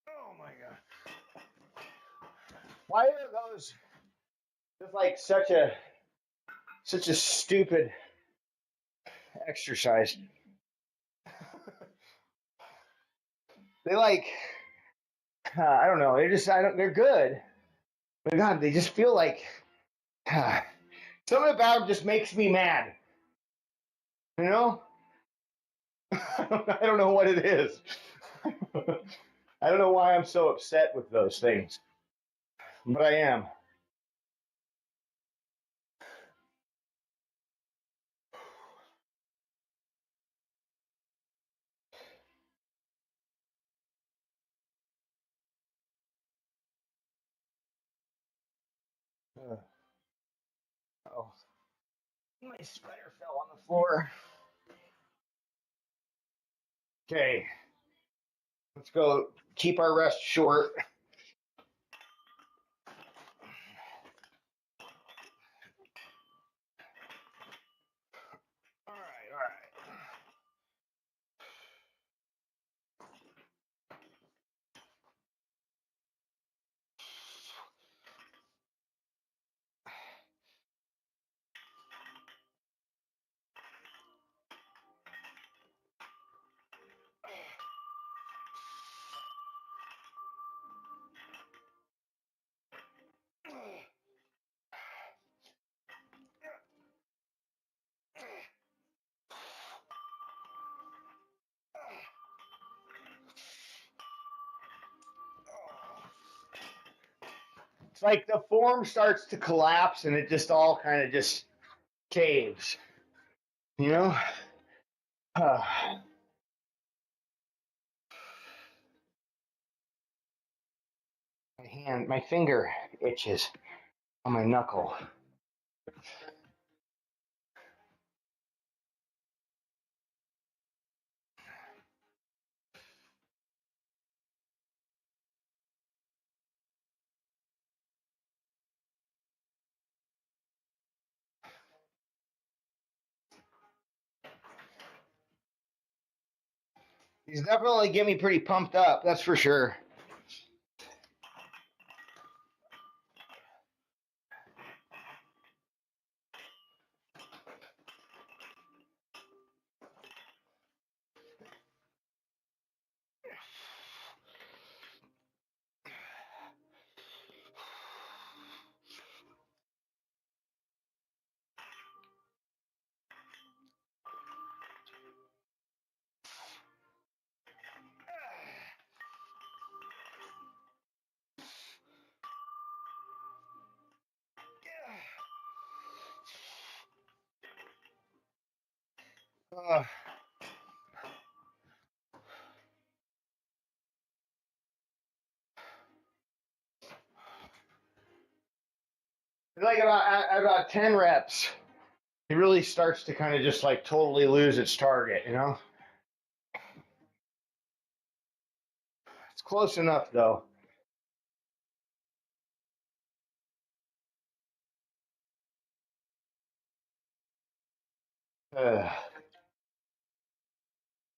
Oh my god! Why are those? It's like such a stupid exercise. They like I don't know. They're just I don't. They're good. But God, they just feel like something about them just makes me mad. You know? I don't know what it is. I don't know why I'm so upset with those things, but I am. Oh, my sweater fell on the floor. Okay, let's go. Keep our rest short. All right, all right. It's like the form starts to collapse and it just all kind of just caves, you know? My finger itches on my knuckle. These definitely get me pretty pumped up, that's for sure. Uh, like about 10 reps, it really starts to kind of just like totally lose its target, you know? It's close enough though.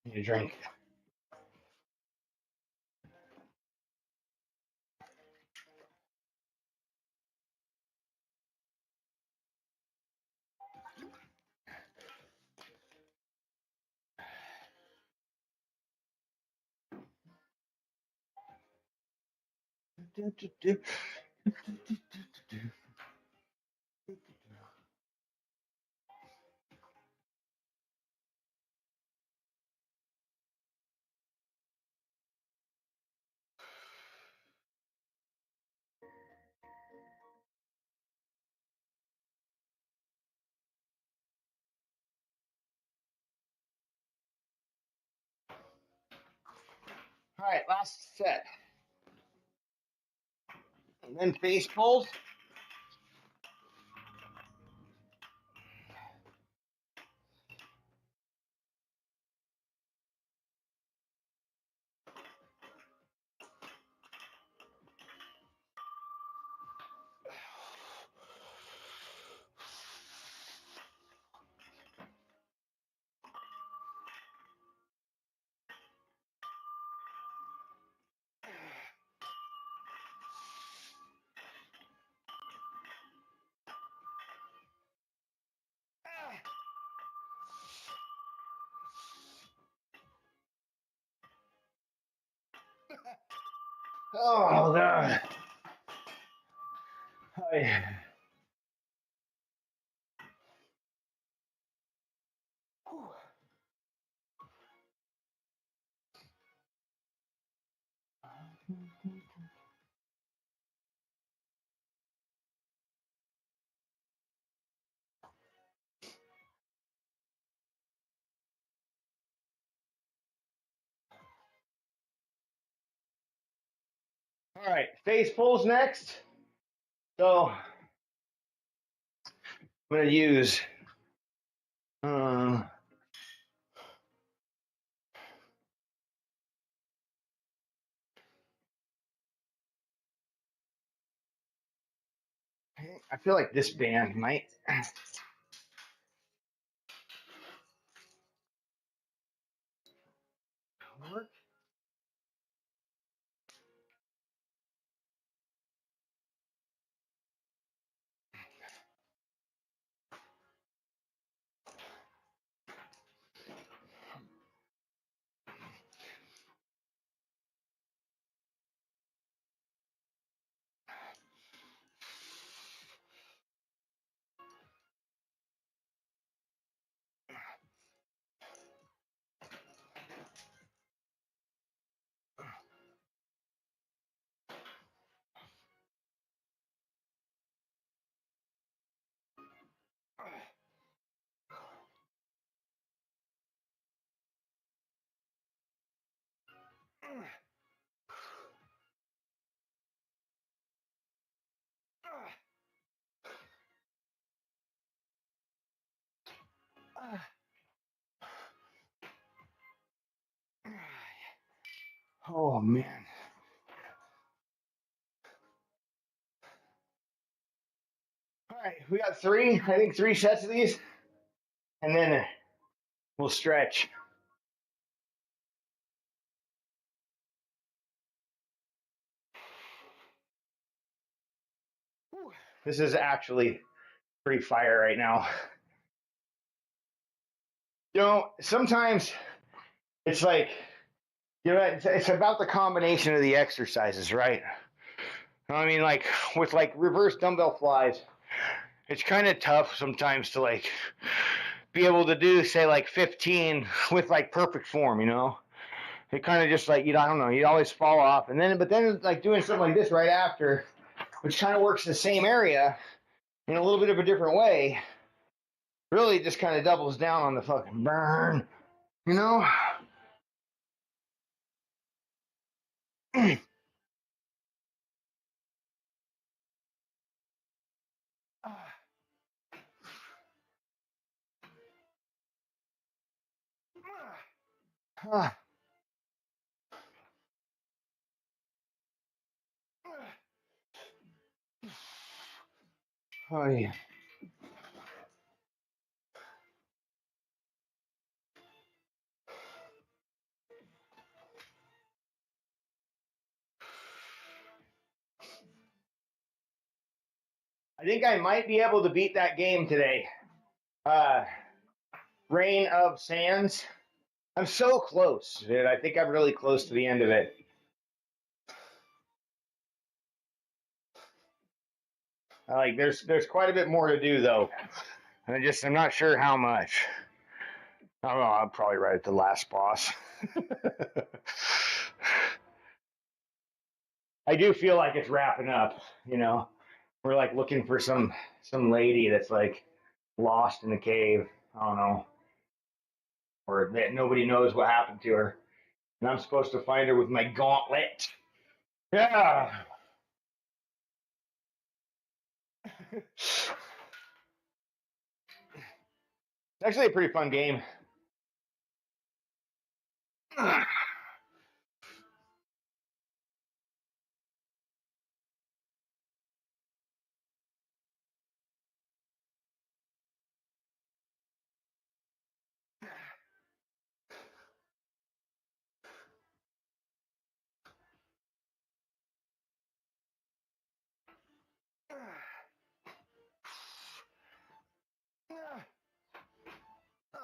Need a drink. All right, last set. And then face pulls. Oh, God. Oh, yeah. All right, face pulls next. So I'm gonna use I feel like this band might work. Oh man. All right, we got three, I think 3 sets of these, and then we'll stretch. This is actually pretty fire right now. You know, sometimes it's like, you know, it's about the combination of the exercises, right? I mean, like with like reverse dumbbell flies, it's kind of tough sometimes to like be able to do, say, like 15 with like perfect form, you know? It kind of just like, you know, I don't know, you always fall off. And then, but then like doing something like this right after, which kind of works the same area in a little bit of a different way, really just kind of doubles down on the fucking burn, you know? Oh, yeah. I think I might be able to beat that game today. Rain of Sands. I'm so close, dude. I think I'm really close to the end of it. Like there's quite a bit more to do though. I'm not sure how much. I don't know, I'm probably right at the last boss. I do feel like it's wrapping up, you know. We're like looking for some lady that's like lost in a cave. I don't know. Or that nobody knows what happened to her. And I'm supposed to find her with my gauntlet. Yeah. It's actually a pretty fun game.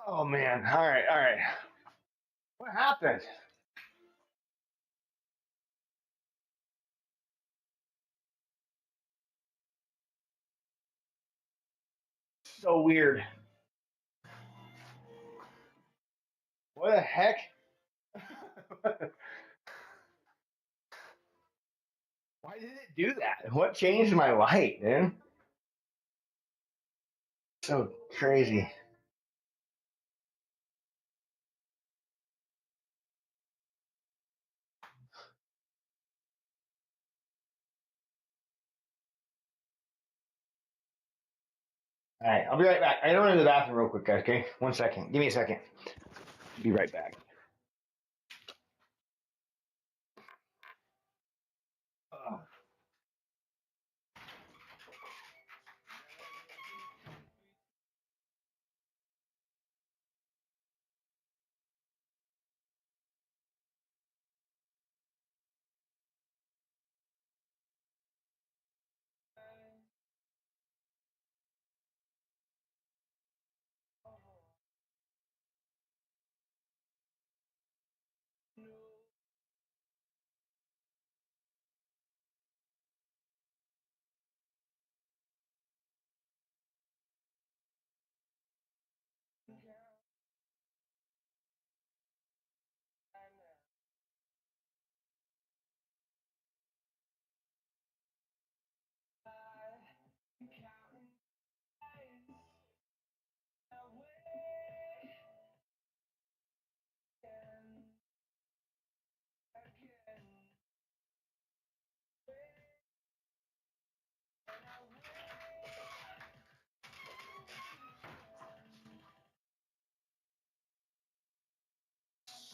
Oh man. All right, all right. What happened? So weird. What the heck? Why did it do that? What changed my light, dude? So crazy. All right, I'll be right back. I gotta run to the bathroom real quick, guys. Okay, 1 second. Give me a second. Be right back.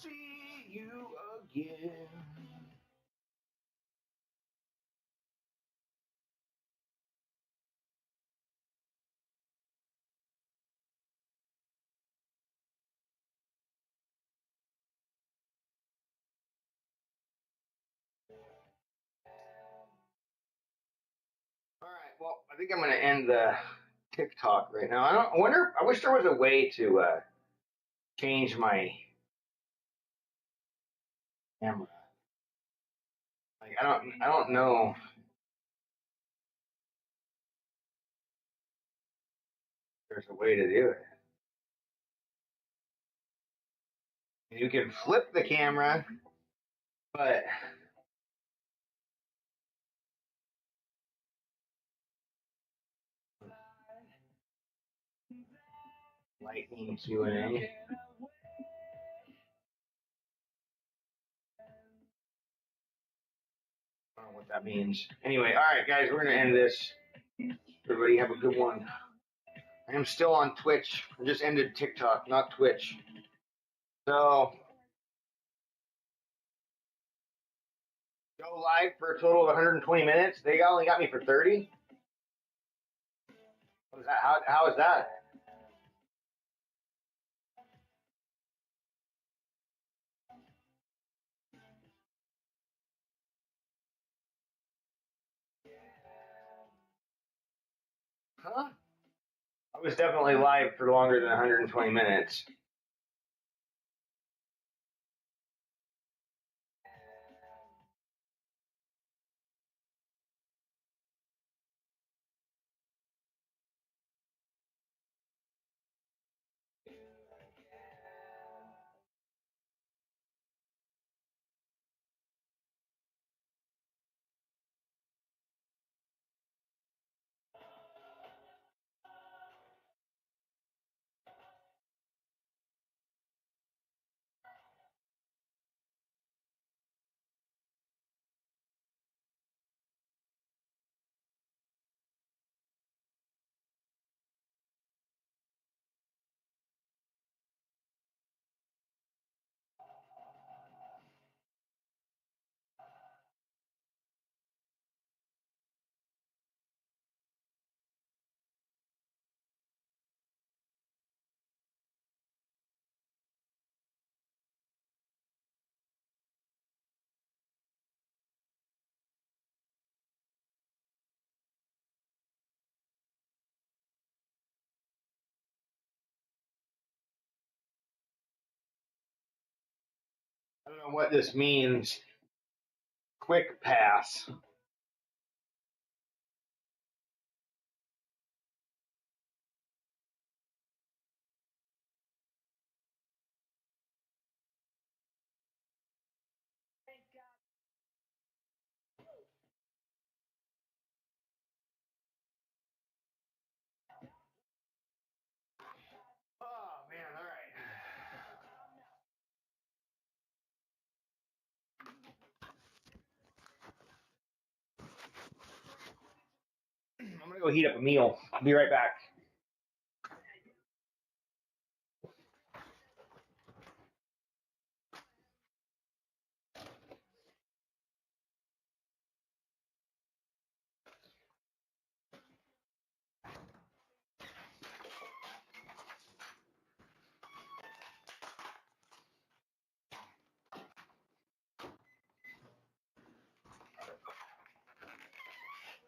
See you again. All right. Well, I think I'm going to end the TikTok right now. I wonder. I wish there was a way to change my camera. Like I don't know. If there's a way to do it. You can flip the camera, but lightning Q&A. I don't know what that means. Anyway, all right, guys, we're gonna end this. Everybody have a good one. I am still on Twitch. I just ended TikTok, not Twitch. So go live for a total of 120 minutes. They only got me for 30. What is that? How is that? Huh? I was definitely live for longer than 120 minutes. I don't know what this means. Quick pass. I'm gonna go heat up a meal. I'll be right back.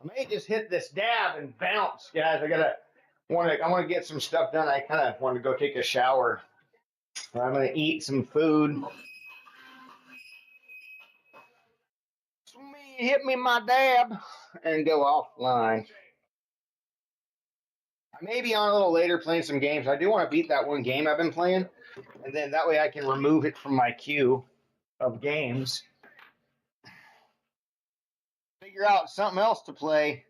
I may just hit this dab and bounce, guys. I want to get some stuff done. I kind of want to go take a shower. I'm gonna eat some food. Hit me my dab and go offline. I may be on a little later playing some games. I do want to beat that one game I've been playing, and then that way I can remove it from my queue of games. Figure out something else to play.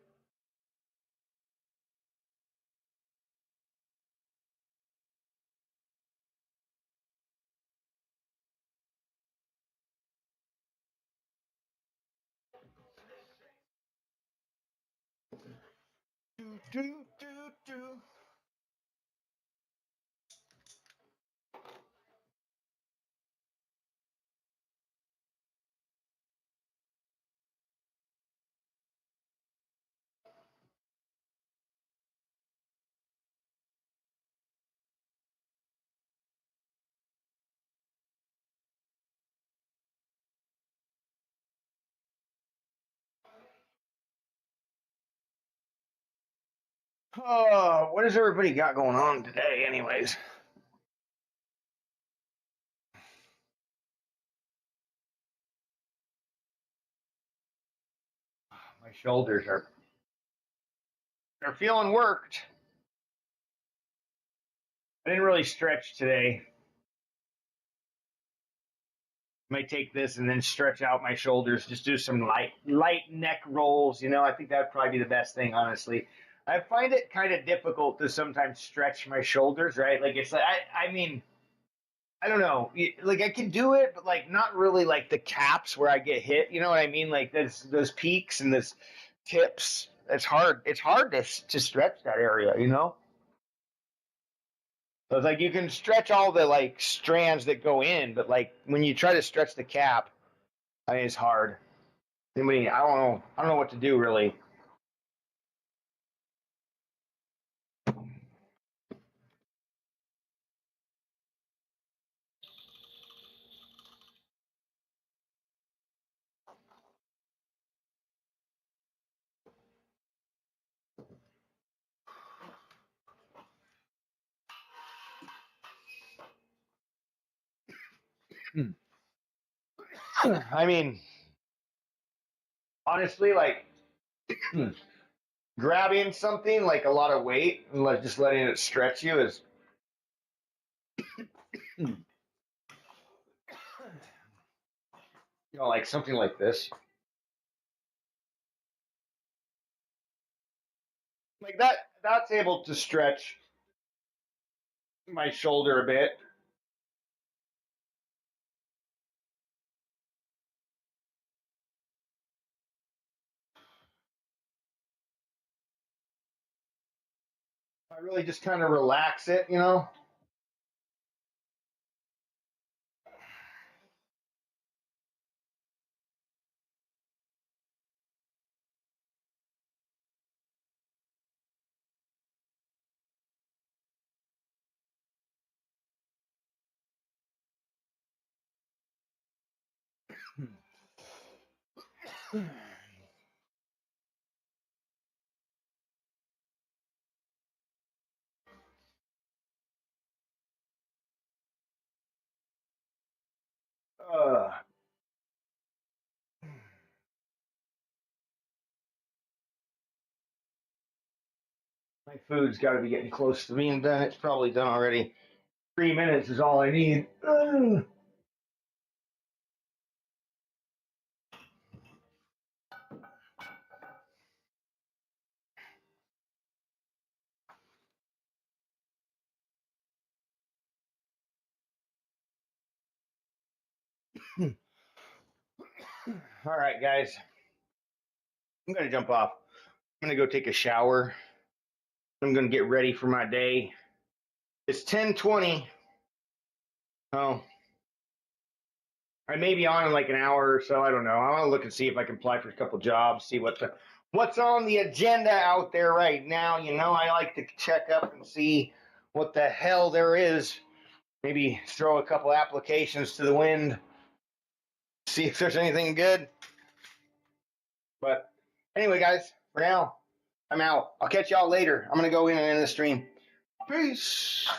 Oh, what has everybody got going on today, anyways? My shoulders they're feeling worked. I didn't really stretch today. I might take this and then stretch out my shoulders. Just do some light neck rolls. I think that'd probably be the best thing, honestly. I find it kind of difficult to sometimes stretch my shoulders, right? Like it's like I mean, I don't know. Like I can do it, but like not really like the caps where I get hit. You know what I mean? Like those peaks and those tips. It's hard. It's hard to stretch that area. So it's like you can stretch all the like strands that go in, but like when you try to stretch the cap, I mean it's hard. I mean, I don't know. I don't know what to do really. I mean, honestly, like grabbing something like a lot of weight and like just letting it stretch you is like something like this. Like that's able to stretch my shoulder a bit. I really just kind of relax it. Uh, my food's got to be getting close to being done. It's probably done already. 3 minutes is all I need. All right, guys. I'm going to jump off. I'm gonna go take a shower. I'm gonna get ready for my day. It's 10:20. Oh, I may be on in like an hour or so. I don't know. I'm gonna look and see if I can apply for a couple jobs. See what's on the agenda out there right now. You know, I like to check up and see what the hell there is. Maybe throw a couple applications to the wind. See if there's anything good. But anyway, guys, for now, I'm out. I'll catch y'all later. I'm gonna go in and end the stream. Peace.